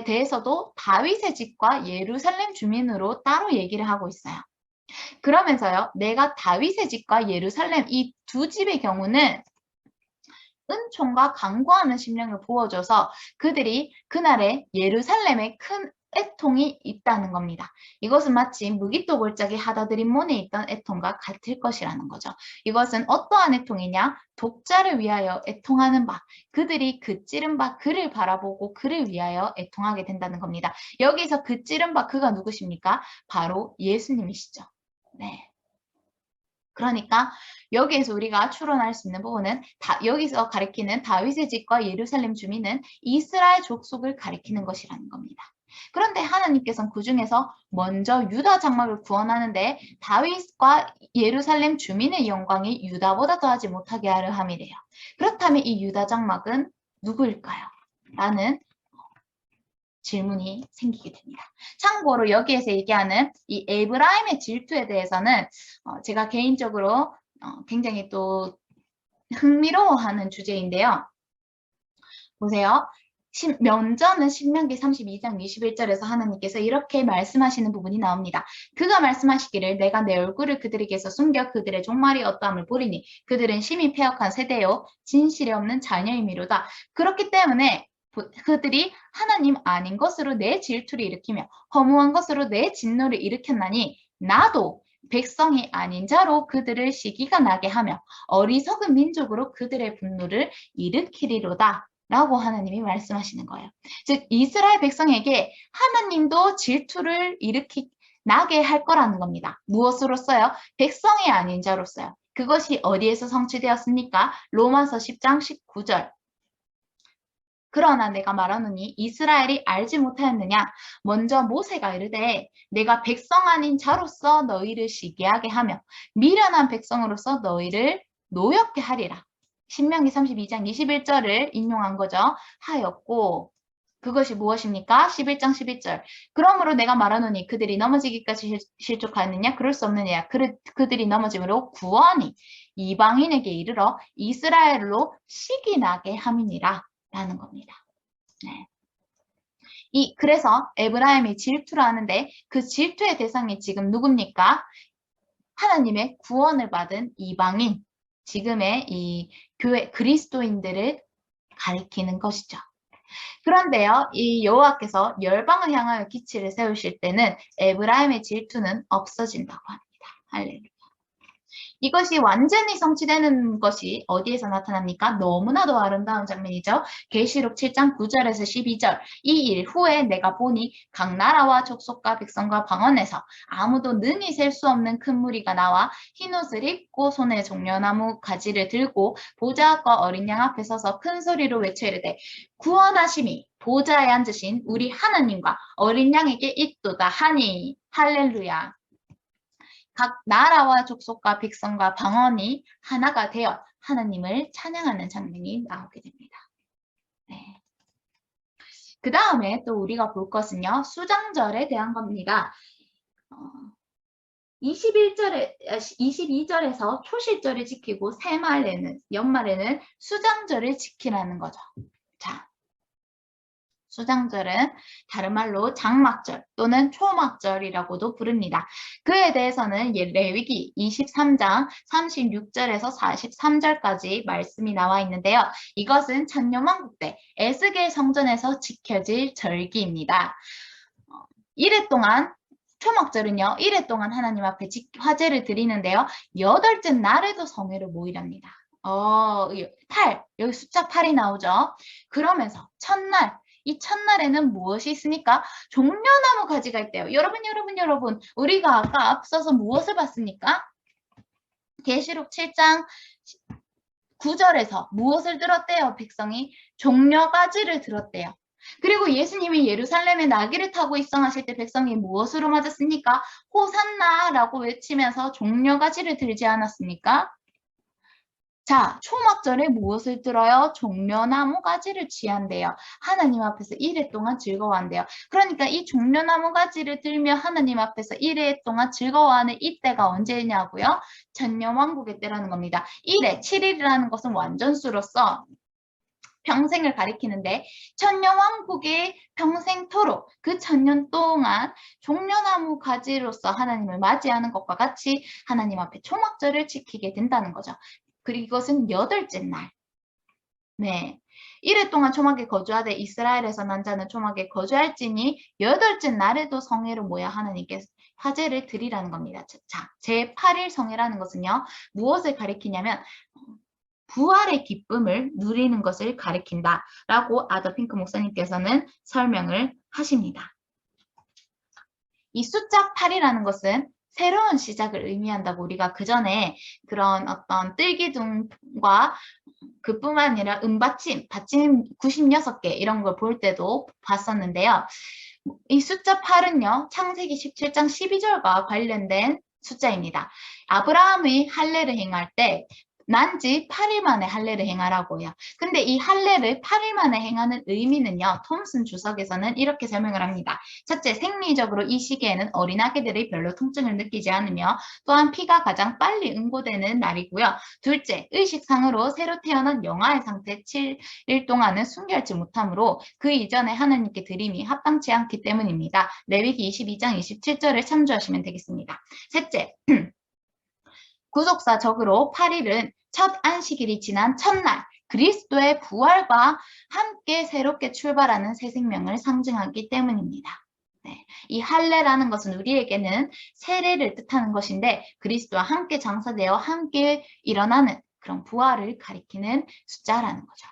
대해서도 다윗의 집과 예루살렘 주민으로 따로 얘기를 하고 있어요. 그러면서요, 내가 다윗의 집과 예루살렘 이 두 집의 경우는 은총과 간구하는 심령을 부어줘서 그들이 그날에 예루살렘에 큰 애통이 있다는 겁니다. 이것은 마치 무기토골짜기 하다드림몬에 있던 애통과 같을 것이라는 거죠. 이것은 어떠한 애통이냐? 독자를 위하여 애통하는 바, 그들이 그 찌른 바 그를 바라보고 그를 위하여 애통하게 된다는 겁니다. 여기서 그 찌른 바 그가 누구십니까? 바로 예수님이시죠. 네. 그러니까 여기에서 우리가 추론할 수 있는 부분은 여기서 가리키는 다윗의 집과 예루살렘 주민은 이스라엘 족속을 가리키는 것이라는 겁니다. 그런데 하나님께서는 그 중에서 먼저 유다 장막을 구원하는데 다윗과 예루살렘 주민의 영광이 유다보다 더하지 못하게 하려 함이래요. 그렇다면 이 유다 장막은 누구일까요? 라는 질문이 생기게 됩니다. 참고로 여기에서 얘기하는 이 에브라임의 질투에 대해서는 제가 개인적으로 굉장히 또 흥미로워하는 주제인데요. 보세요. 면전은 신명기 32장 21절에서 하나님께서 이렇게 말씀하시는 부분이 나옵니다. 그가 말씀하시기를 내가 내 얼굴을 그들에게서 숨겨 그들의 종말이 어떠함을 보리니 그들은 심히 패역한 세대요 진실이 없는 자녀임이로다. 그렇기 때문에 그들이 하나님 아닌 것으로 내 질투를 일으키며 허무한 것으로 내 진노를 일으켰나니 나도 백성이 아닌 자로 그들을 시기가 나게 하며 어리석은 민족으로 그들의 분노를 일으키리로다. 라고 하나님이 말씀하시는 거예요. 즉 이스라엘 백성에게 하나님도 질투를 나게 할 거라는 겁니다. 무엇으로써요? 백성이 아닌 자로써요. 그것이 어디에서 성취되었습니까? 로마서 10장 19절. 그러나 내가 말하노니 이스라엘이 알지 못하였느냐? 먼저 모세가 이르되 내가 백성 아닌 자로서 너희를 시기하게 하며 미련한 백성으로서 너희를 노엽게 하리라. 신명기 32장 21절을 인용한 거죠. 하였고 그것이 무엇입니까? 11장 11절. 그러므로 내가 말하노니 그들이 넘어지기까지 실족하였느냐? 그럴 수 없느냐? 그들이 넘어짐으로 구원이 이방인에게 이르러 이스라엘로 시기 나게 함이니라. 라는 겁니다. 네. 그래서 에브라임이 질투를 하는데 그 질투의 대상이 지금 누굽니까? 하나님의 구원을 받은 이방인, 지금의 이 교회 그리스도인들을 가리키는 것이죠. 그런데요, 이 여호와께서 열방을 향하여 기치를 세우실 때는 에브라임의 질투는 없어진다고 합니다. 할렐루야. 이것이 완전히 성취되는 것이 어디에서 나타납니까? 너무나도 아름다운 장면이죠. 계시록 7장 9절에서 12절. 이 일 후에 내가 보니 각 나라와 족속과 백성과 방언에서 아무도 능히 셀 수 없는 큰 무리가 나와 흰옷을 입고 손에 종려나무 가지를 들고 보좌과 어린 양 앞에 서서 큰 소리로 외쳐 이르되 구원하심이 보좌에 앉으신 우리 하나님과 어린 양에게 있도다 하니 할렐루야. 각 나라와 족속과 백성과 방언이 하나가 되어 하나님을 찬양하는 장면이 나오게 됩니다. 네. 그 다음에 또 우리가 볼 것은요. 수장절에 대한 겁니다. 22절에서 초실절을 지키고 연말에는 수장절을 지키라는 거죠. 자, 수장절은 다른 말로 장막절 또는 초막절이라고도 부릅니다. 그에 대해서는 레위기 23장 36절에서 43절까지 말씀이 나와 있는데요. 이것은 천년왕국 때 에스겔 성전에서 지켜질 절기입니다. 이래 동안 초막절은요. 이래 동안 하나님 앞에 화제를 드리는데요. 8째 날에도 성회를 모이랍니다. 8, 여기 숫자 8이 나오죠. 그러면서 첫날, 이 첫날에는 무엇이 있습니까? 종려나무 가지가 있대요. 여러분, 우리가 아까 앞서서 무엇을 봤습니까? 계시록 7장 9절에서 무엇을 들었대요? 백성이 종려가지를 들었대요. 그리고 예수님이 예루살렘에 나귀를 타고 입성하실 때 백성이 무엇으로 맞았습니까? 호산나라고 외치면서 종려가지를 들지 않았습니까? 자, 초막절에 무엇을 들어요? 종려나무 가지를 취한대요. 하나님 앞에서 1회 동안 즐거워한대요. 그러니까 이 종려나무 가지를 들며 하나님 앞에서 1회 동안 즐거워하는 이때가 언제냐고요? 천년왕국의 때라는 겁니다. 1회, 7일이라는 것은 완전수로서 평생을 가리키는데 천년왕국의 평생토록 그 천년 동안 종려나무 가지로서 하나님을 맞이하는 것과 같이 하나님 앞에 초막절을 지키게 된다는 거죠. 그리고 이것은 8째 날. 네. 이래 동안 초막에 거주하되 이스라엘에서 난 자는 초막에 거주할지니 8째 날에도 성회로 모여 하나님께 화제를 드리라는 겁니다. 자, 제8일 성회라는 것은요. 무엇을 가리키냐면 부활의 기쁨을 누리는 것을 가리킨다라고 아더 핑크 목사님께서는 설명을 하십니다. 이 숫자 8이라는 것은 새로운 시작을 의미한다고 우리가 그 전에 그런 어떤 뜰기둥과 그뿐만 아니라 받침 96개 이런 걸 볼 때도 봤었는데요. 이 숫자 8은요. 창세기 17장 12절과 관련된 숫자입니다. 아브라함이 할례를 행할 때 난지 8일 만에 할례를 행하라고요. 근데 이 할례를 8일 만에 행하는 의미는요. 톰슨 주석에서는 이렇게 설명을 합니다. 첫째, 생리적으로 이 시기에는 어린아기들이 별로 통증을 느끼지 않으며 또한 피가 가장 빨리 응고되는 날이고요. 둘째, 의식상으로 새로 태어난 영아의 상태 7일 동안은 순결치 못하므로 그 이전에 하나님께 드림이 합당치 않기 때문입니다. 레위기 22장 27절을 참조하시면 되겠습니다. 셋째, 구속사적으로 8일은 첫 안식일이 지난 첫날 그리스도의 부활과 함께 새롭게 출발하는 새 생명을 상징하기 때문입니다. 네, 이 할례라는 것은 우리에게는 세례를 뜻하는 것인데 그리스도와 함께 장사되어 함께 일어나는 그런 부활을 가리키는 숫자라는 거죠.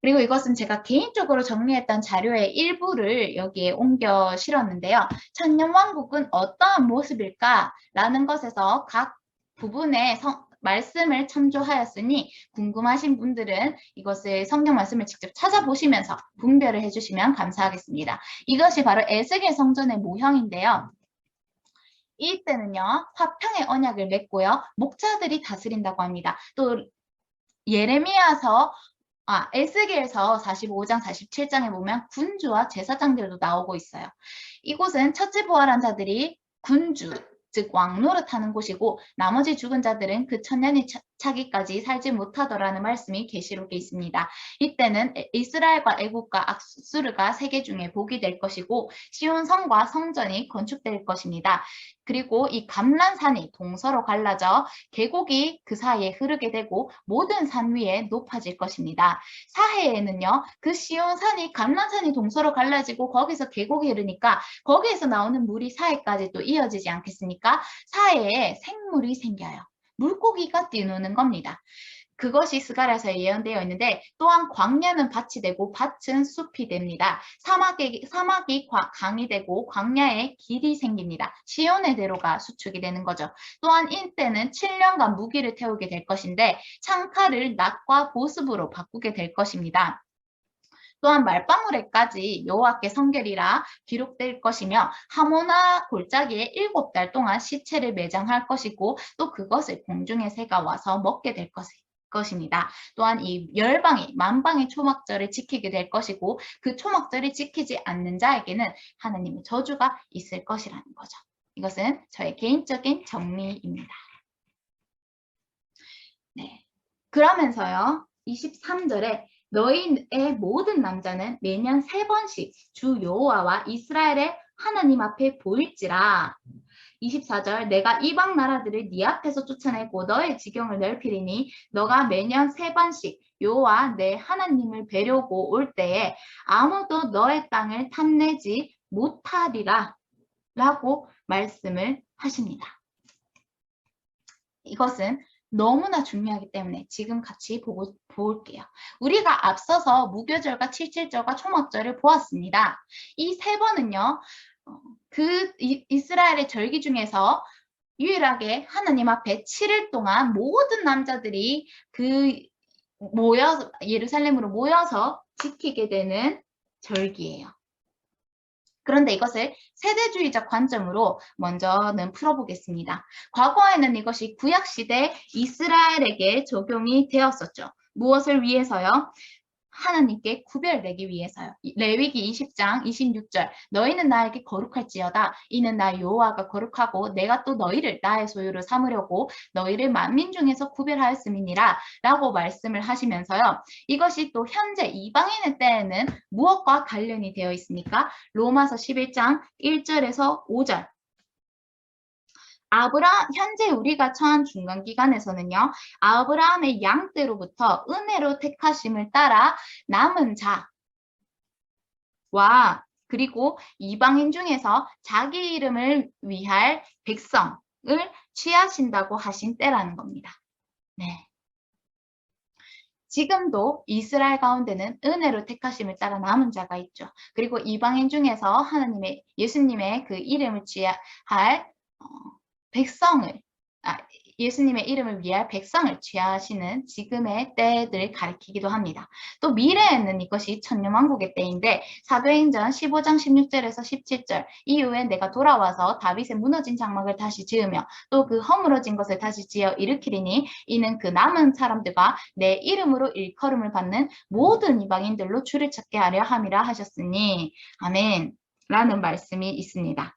그리고 이것은 제가 개인적으로 정리했던 자료의 일부를 여기에 옮겨 실었는데요. 천년왕국은 어떠한 모습일까라는 것에서 각 부분의 말씀을 참조하였으니 궁금하신 분들은 이것을 성경 말씀을 직접 찾아보시면서 분별을 해주시면 감사하겠습니다. 이것이 바로 에스겔 성전의 모형인데요. 이때는요. 화평의 언약을 맺고요. 목자들이 다스린다고 합니다. 또 예레미야서 에스겔서 45장, 47장에 보면 군주와 제사장들도 나오고 있어요. 이곳은 첫째 부활한 자들이 군주, 즉 왕노릇하는 곳이고 나머지 죽은 자들은 그 천년이 차기까지 살지 못하더라는 말씀이 계시록에 있습니다. 이때는 이스라엘과 애국과 악수르가 세계 중에 복이 될 것이고 시온 성과 성전이 건축될 것입니다. 그리고 이 감람산이 동서로 갈라져 계곡이 그 사이에 흐르게 되고 모든 산 위에 높아질 것입니다. 사해에는요. 그 시온산이 감람산이 동서로 갈라지고 거기서 계곡이 흐르니까 거기에서 나오는 물이 사해까지 또 이어지지 않겠습니까? 사해에 생물이 생겨요. 물고기가 뛰노는 겁니다. 그것이 스가랴서에 예언되어 있는데 또한 광야는 밭이 되고 밭은 숲이 됩니다. 사막이 강이 되고 광야에 길이 생깁니다. 시온의 대로가 수축이 되는 거죠. 또한 이때는 7년간 무기를 태우게 될 것인데 창칼을 낫과 보습으로 바꾸게 될 것입니다. 또한 말방울에까지 여호와께 성결이라 기록될 것이며 하모나 골짜기에 7달 동안 시체를 매장할 것이고 또 그것을 공중의 새가 와서 먹게 될 것입니다. 또한 이 열방이 만방의 초막절을 지키게 될 것이고 그 초막절을 지키지 않는 자에게는 하나님의 저주가 있을 것이라는 거죠. 이것은 저의 개인적인 정리입니다. 네. 그러면서요. 23절에 너희의 모든 남자는 매년 3번씩 주 여호와와 이스라엘의 하나님 앞에 보일지라. 24절 내가 이방 나라들을 네 앞에서 쫓아내고 너의 지경을 넓히리니 너가 매년 3번씩 여호와 내 하나님을 뵈려고 올 때에 아무도 너의 땅을 탐내지 못하리라 라고 말씀을 하십니다. 이것은 너무나 중요하기 때문에 지금 같이 볼게요. 우리가 앞서서 무교절과 칠칠절과 초막절을 보았습니다. 이 3번은요. 이스라엘의 절기 중에서 유일하게 하나님 앞에 7일 동안 모든 남자들이 예루살렘으로 모여서 지키게 되는 절기예요. 그런데 이것을 세대주의적 관점으로 먼저는 풀어보겠습니다. 과거에는 이것이 구약시대 이스라엘에게 적용이 되었었죠. 무엇을 위해서요? 하나님께 구별되기 위해서요. 레위기 20장 26절 너희는 나에게 거룩할지어다. 이는 나 여호와가 거룩하고 내가 또 너희를 나의 소유로 삼으려고 너희를 만민 중에서 구별하였음이니라 라고 말씀을 하시면서요. 이것이 또 현재 이방인의 때에는 무엇과 관련이 되어 있습니까? 로마서 11장 1절에서 5절 현재 우리가 처한 중간기간에서는요, 아브라함의 양떼로부터 은혜로 택하심을 따라 남은 자와 그리고 이방인 중에서 자기 이름을 위할 백성을 취하신다고 하신 때라는 겁니다. 네. 지금도 이스라엘 가운데는 은혜로 택하심을 따라 남은 자가 있죠. 그리고 이방인 중에서 예수님의 그 이름을 취할 예수님의 이름을 위할 백성을 취하시는 지금의 때들을 가리키기도 합니다. 또 미래에는 이것이 천년왕국의 때인데 사도행전 15장 16절에서 17절 이후에 내가 돌아와서 다윗의 무너진 장막을 다시 지으며 또 그 허물어진 것을 다시 지어 일으키리니 이는 그 남은 사람들과 내 이름으로 일컬음을 받는 모든 이방인들로 주를 찾게 하려 함이라 하셨으니 아멘 라는 말씀이 있습니다.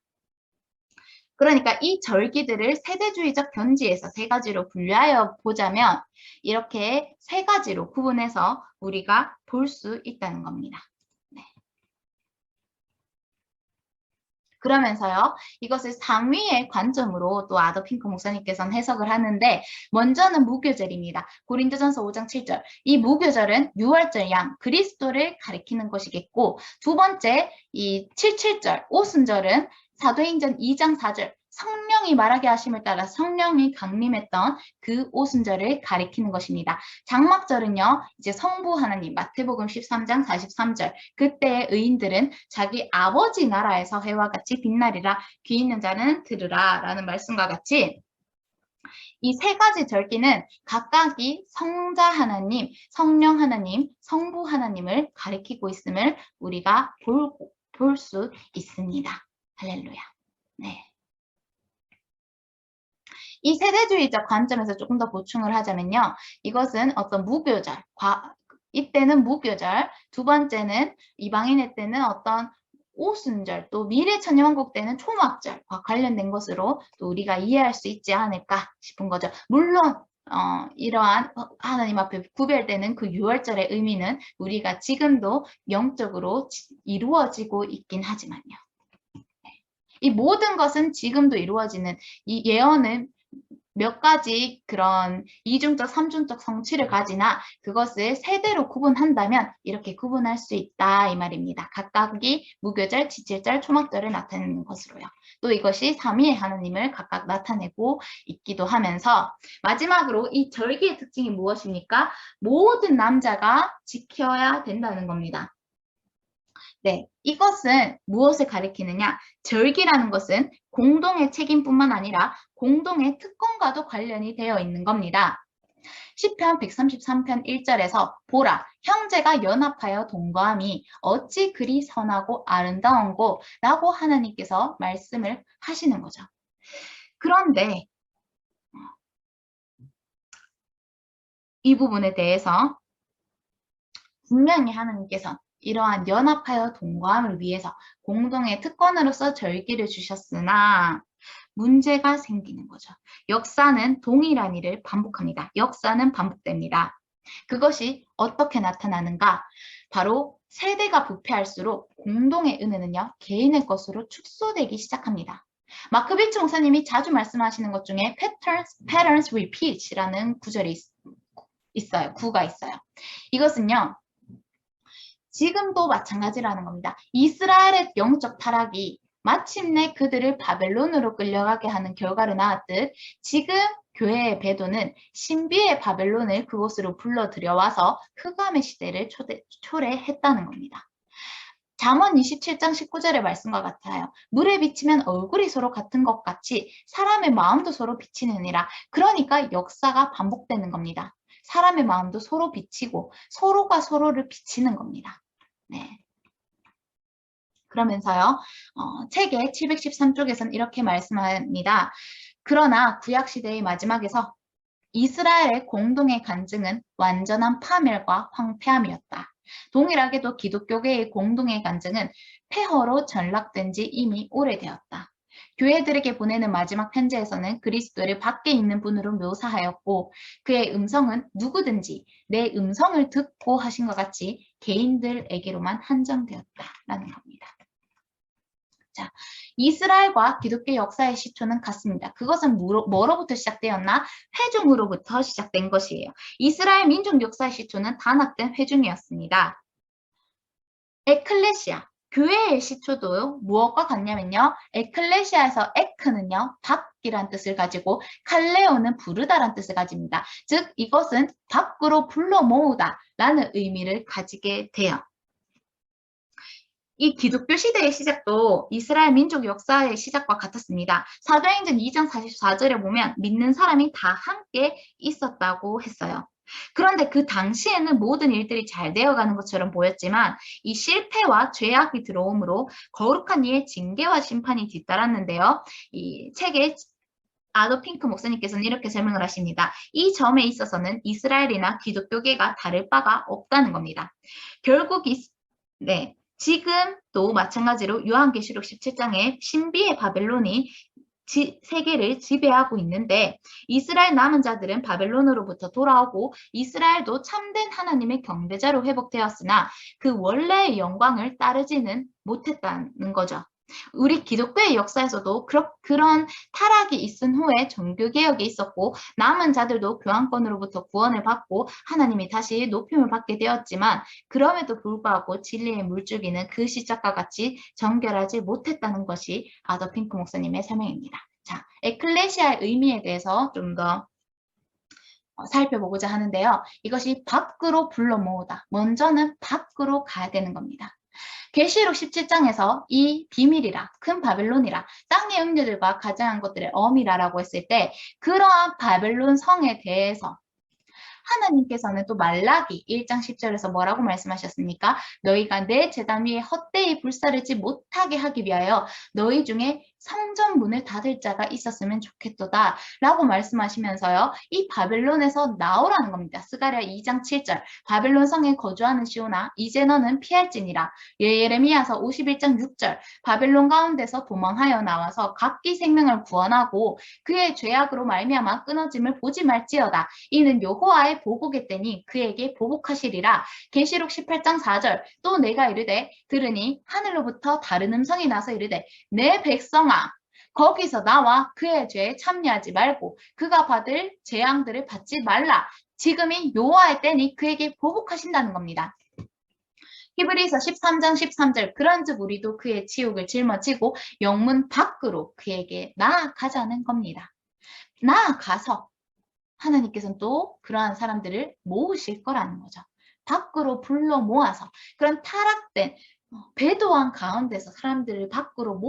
그러니까 이 절기들을 세대주의적 견지에서 세 가지로 분류하여 보자면 이렇게 세 가지로 구분해서 우리가 볼 수 있다는 겁니다. 네. 그러면서요, 이것을 상위의 관점으로 또 아더 핑크 목사님께서는 해석을 하는데 먼저는 무교절입니다. 고린도전서 5장 7절. 이 무교절은 유월절 양 그리스도를 가리키는 것이겠고 두 번째 이 77절 오순절은 사도행전 2장 4절 성령이 말하게 하심을 따라 성령이 강림했던 그 오순절을 가리키는 것입니다. 장막절은요. 이제 성부 하나님 마태복음 13장 43절 그때의 의인들은 자기 아버지 나라에서 해와 같이 빛나리라 귀 있는 자는 들으라 라는 말씀과 같이 이 세 가지 절기는 각각이 성자 하나님, 성령 하나님, 성부 하나님을 가리키고 있음을 우리가 볼 수 있습니다. 할렐루야. 네. 이 세대주의적 관점에서 조금 더 보충을 하자면요. 이것은 어떤 무교절, 이때는 무교절, 두 번째는 이방인의 때는 어떤 오순절, 또 미래천년왕국 때는 초막절과 관련된 것으로 또 우리가 이해할 수 있지 않을까 싶은 거죠. 물론 이러한 하나님 앞에 구별되는 그 유월절의 의미는 우리가 지금도 영적으로 이루어지고 있긴 하지만요. 이 모든 것은 지금도 이루어지는 이 예언은 몇 가지 그런 이중적, 삼중적 성취를 가지나 그것을 세대로 구분한다면 이렇게 구분할 수 있다 이 말입니다. 각각이 무교절, 지칠절, 초막절을 나타내는 것으로요. 또 이것이 삼위의 하나님을 각각 나타내고 있기도 하면서 마지막으로 이 절기의 특징이 무엇입니까? 모든 남자가 지켜야 된다는 겁니다. 네, 이것은 무엇을 가리키느냐? 절기라는 것은 공동의 책임뿐만 아니라 공동의 특권과도 관련이 되어 있는 겁니다. 시편 133편 1절에서 보라, 형제가 연합하여 동거함이 어찌 그리 선하고 아름다운고 라고 하나님께서 말씀을 하시는 거죠. 그런데 이 부분에 대해서 분명히 하나님께서 이러한 연합하여 동거함을 위해서 공동의 특권으로서 절기를 주셨으나 문제가 생기는 거죠. 역사는 동일한 일을 반복합니다. 역사는 반복됩니다. 그것이 어떻게 나타나는가? 바로 세대가 부패할수록 공동의 은혜는요, 개인의 것으로 축소되기 시작합니다. 마크 빌츠 목사님이 자주 말씀하시는 것 중에 patterns repeat이라는 구절이 있어요. 구가 있어요. 이것은요, 지금도 마찬가지라는 겁니다. 이스라엘의 영적 타락이 마침내 그들을 바벨론으로 끌려가게 하는 결과를 낳았듯 지금 교회의 배도는 신비의 바벨론을 그곳으로 불러들여와서 흑암의 시대를 초래했다는 겁니다. 잠언 27장 19절의 말씀과 같아요. 물에 비치면 얼굴이 서로 같은 것 같이 사람의 마음도 서로 비치느니라. 그러니까 역사가 반복되는 겁니다. 사람의 마음도 서로 비치고 서로가 서로를 비치는 겁니다. 네. 그러면서요, 책의 713쪽에서는 이렇게 말씀합니다. 그러나 구약시대의 마지막에서 이스라엘의 공동의 간증은 완전한 파멸과 황폐함이었다. 동일하게도 기독교계의 공동의 간증은 폐허로 전락된 지 이미 오래되었다. 교회들에게 보내는 마지막 편지에서는 그리스도를 밖에 있는 분으로 묘사하였고 그의 음성은 누구든지 내 음성을 듣고 하신 것 같이 개인들에게로만 한정되었다라는 겁니다. 자, 이스라엘과 기독교 역사의 시초는 같습니다. 그것은 뭐로부터 시작되었나? 회중으로부터 시작된 것이에요. 이스라엘 민족 역사의 시초는 단합된 회중이었습니다. 에클레시아, 교회의 시초도 무엇과 같냐면요. 에클레시아에서 에크는요, 밖이란 뜻을 가지고 칼레오는 부르다란 뜻을 가집니다. 즉 이것은 밖으로 불러 모으다 라는 의미를 가지게 돼요. 이 기독교 시대의 시작도 이스라엘 민족 역사의 시작과 같았습니다. 사도행전 2장 44절에 보면 믿는 사람이 다 함께 있었다고 했어요. 그런데 그 당시에는 모든 일들이 잘 되어가는 것처럼 보였지만 이 실패와 죄악이 들어오므로 거룩한 이의 징계와 심판이 뒤따랐는데요. 이 책에 아도 핑크 목사님께서는 이렇게 설명을 하십니다. 이 점에 있어서는 이스라엘이나 기독교계가 다를 바가 없다는 겁니다. 결국 지금도 마찬가지로 요한계시록 17장에 신비의 바벨론이 세계를 지배하고 있는데 이스라엘 남은 자들은 바벨론으로부터 돌아오고 이스라엘도 참된 하나님의 경배자로 회복되었으나 그 원래의 영광을 따르지는 못했다는 거죠. 우리 기독교의 역사에서도 그런 타락이 있은 후에 종교개혁이 있었고 남은 자들도 교황권으로부터 구원을 받고 하나님이 다시 높임을 받게 되었지만 그럼에도 불구하고 진리의 물줄기는 그 시작과 같이 정결하지 못했다는 것이 아더 핑크 목사님의 설명입니다. 자, 에클레시아의 의미에 대해서 좀 더 살펴보고자 하는데요. 이것이 밖으로 불러 모으다. 먼저는 밖으로 가야 되는 겁니다. 계시록 17장에서 이 비밀이라 큰 바벨론이라 땅의 음료들과 가장한 것들의 어미라라고 했을 때 그러한 바벨론 성에 대해서 하나님께서는 또 말라기 1장 10절에서 뭐라고 말씀하셨습니까? 너희가 내 제단 위에 헛되이 불사르지 못하게 하기 위하여 너희 중에 성전 문을 닫을 자가 있었으면 좋겠도다 라고 말씀하시면서요. 이 바벨론에서 나오라는 겁니다. 스가랴 2장 7절 바벨론 성에 거주하는 시오나 이제 너는 피할지니라. 예레미야서 51장 6절 바벨론 가운데서 도망하여 나와서 각기 생명을 구원하고 그의 죄악으로 말미암아 끊어짐을 보지 말지어다. 이는 여호와의 보복했더니 그에게 보복하시리라. 계시록 18장 4절 또 내가 이르되 들으니 하늘로부터 다른 음성이 나서 이르되 내 백성아 거기서 나와 그의 죄에 참여하지 말고 그가 받을 재앙들을 받지 말라. 지금이 여호와의 때니 그에게 보복하신다는 겁니다. 히브리서 13장 13절 그런즉 우리도 그의 지옥을 짊어지고 영문 밖으로 그에게 나아가자는 겁니다. 나아가서 하나님께서는 또 그러한 사람들을 모으실 거라는 거죠. 밖으로 불러 모아서 그런 타락된 배도한 가운데서 사람들을 밖으로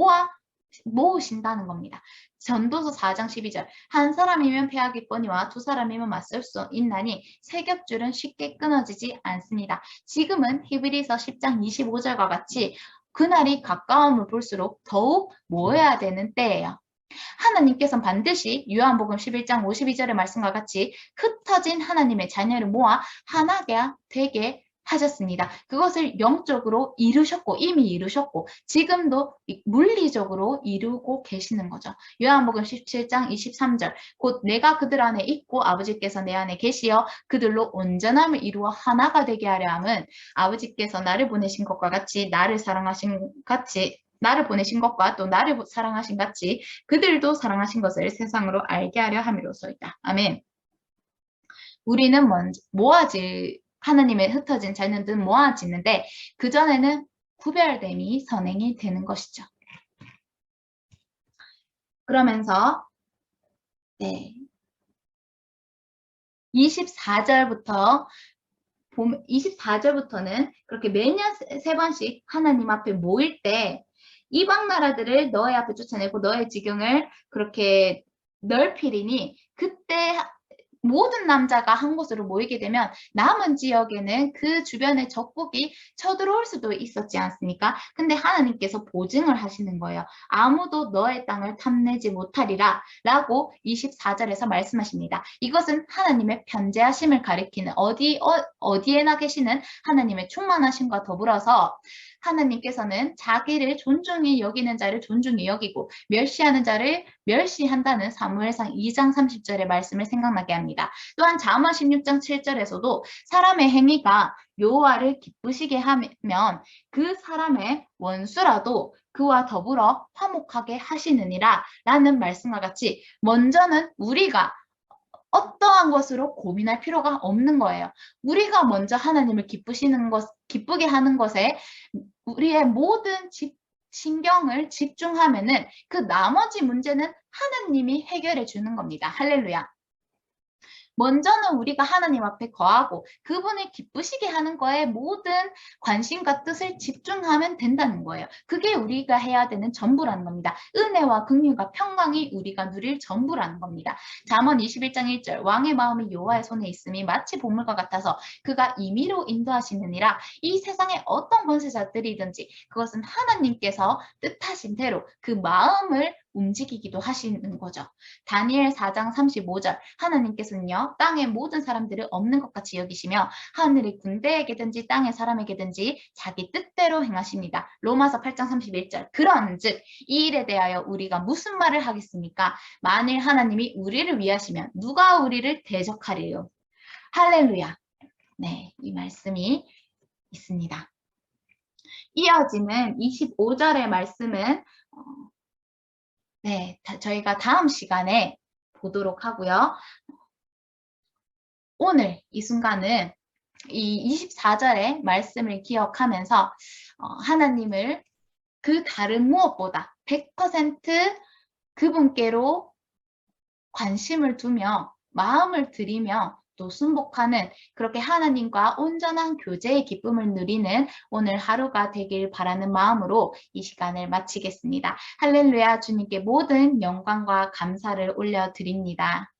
모으신다는 겁니다. 전도서 4장 12절 한 사람이면 패하겠거니와 두 사람이면 맞설 수 있나니 세 겹줄은 쉽게 끊어지지 않습니다. 지금은 히브리서 10장 25절과 같이 그날이 가까움을 볼수록 더욱 모여야 되는 때예요. 하나님께서는 반드시 요한복음 11장 52절의 말씀과 같이 흩어진 하나님의 자녀를 모아 하나가 되게 하셨습니다. 그것을 영적으로 이루셨고 이미 이루셨고 지금도 물리적으로 이루고 계시는 거죠. 요한복음 17장 23절 곧 내가 그들 안에 있고 아버지께서 내 안에 계시어 그들로 온전함을 이루어 하나가 되게 하려 함은 아버지께서 나를 보내신 것과 같이 나를 보내신 것과 또 나를 사랑하신 같이 그들도 사랑하신 것을 세상으로 알게 하려 함이로소이다. 아멘. 우리는 먼저 하나님의 흩어진 자녀들은 모아지는데 그전에는 구별됨이 선행이 되는 것이죠. 그러면서 24절부터는 그렇게 매년 세 번씩 하나님 앞에 모일 때 이방 나라들을 너의 앞에 쫓아내고 너의 지경을 그렇게 넓히리니 그때 모든 남자가 한 곳으로 모이게 되면 남은 지역에는 그 주변의 적국이 쳐들어올 수도 있었지 않습니까? 근데 하나님께서 보증을 하시는 거예요. 아무도 너의 땅을 탐내지 못하리라 라고 24절에서 말씀하십니다. 이것은 하나님의 편재하심을 가리키는 어디에나 계시는 하나님의 충만하심과 더불어서 하나님께서는 자기를 존중히 여기는 자를 존중히 여기고 멸시하는 자를 멸시한다는 사무엘상 2장 30절의 말씀을 생각나게 합니다. 또한 잠언 16장 7절에서도 사람의 행위가 여호와를 기쁘시게 하면 그 사람의 원수라도 그와 더불어 화목하게 하시느니라 라는 말씀과 같이 먼저는 우리가 어떠한 것으로 고민할 필요가 없는 거예요. 우리가 먼저 하나님을 기쁘게 하는 것에 우리의 모든 신경을 집중하면은 그 나머지 문제는 하나님이 해결해 주는 겁니다. 할렐루야. 먼저는 우리가 하나님 앞에 거하고 그분을 기쁘시게 하는 거에 모든 관심과 뜻을 집중하면 된다는 거예요. 그게 우리가 해야 되는 전부라는 겁니다. 은혜와 긍휼과 평강이 우리가 누릴 전부라는 겁니다. 잠언 21장 1절 왕의 마음이 여호와의 손에 있음이 마치 보물과 같아서 그가 임의로 인도하시느니라. 이 세상의 어떤 권세자들이든지 그것은 하나님께서 뜻하신 대로 그 마음을 움직이기도 하시는 거죠. 다니엘 4장 35절 하나님께서는요 땅의 모든 사람들을 없는 것 같이 여기시며 하늘의 군대에게든지 땅의 사람에게든지 자기 뜻대로 행하십니다. 로마서 8장 31절 그런즉 이 일에 대하여 우리가 무슨 말을 하겠습니까? 만일 하나님이 우리를 위하시면 누가 우리를 대적하리요? 할렐루야. 네, 이 말씀이 있습니다. 이어지는 25절의 말씀은 네, 저희가 다음 시간에 보도록 하고요. 오늘 이 순간은 이 24절의 말씀을 기억하면서 하나님을 그 다른 무엇보다 100% 그분께로 관심을 두며 마음을 들이며 또 순복하는 그렇게 하나님과 온전한 교제의 기쁨을 누리는 오늘 하루가 되길 바라는 마음으로 이 시간을 마치겠습니다. 할렐루야. 주님께 모든 영광과 감사를 올려드립니다.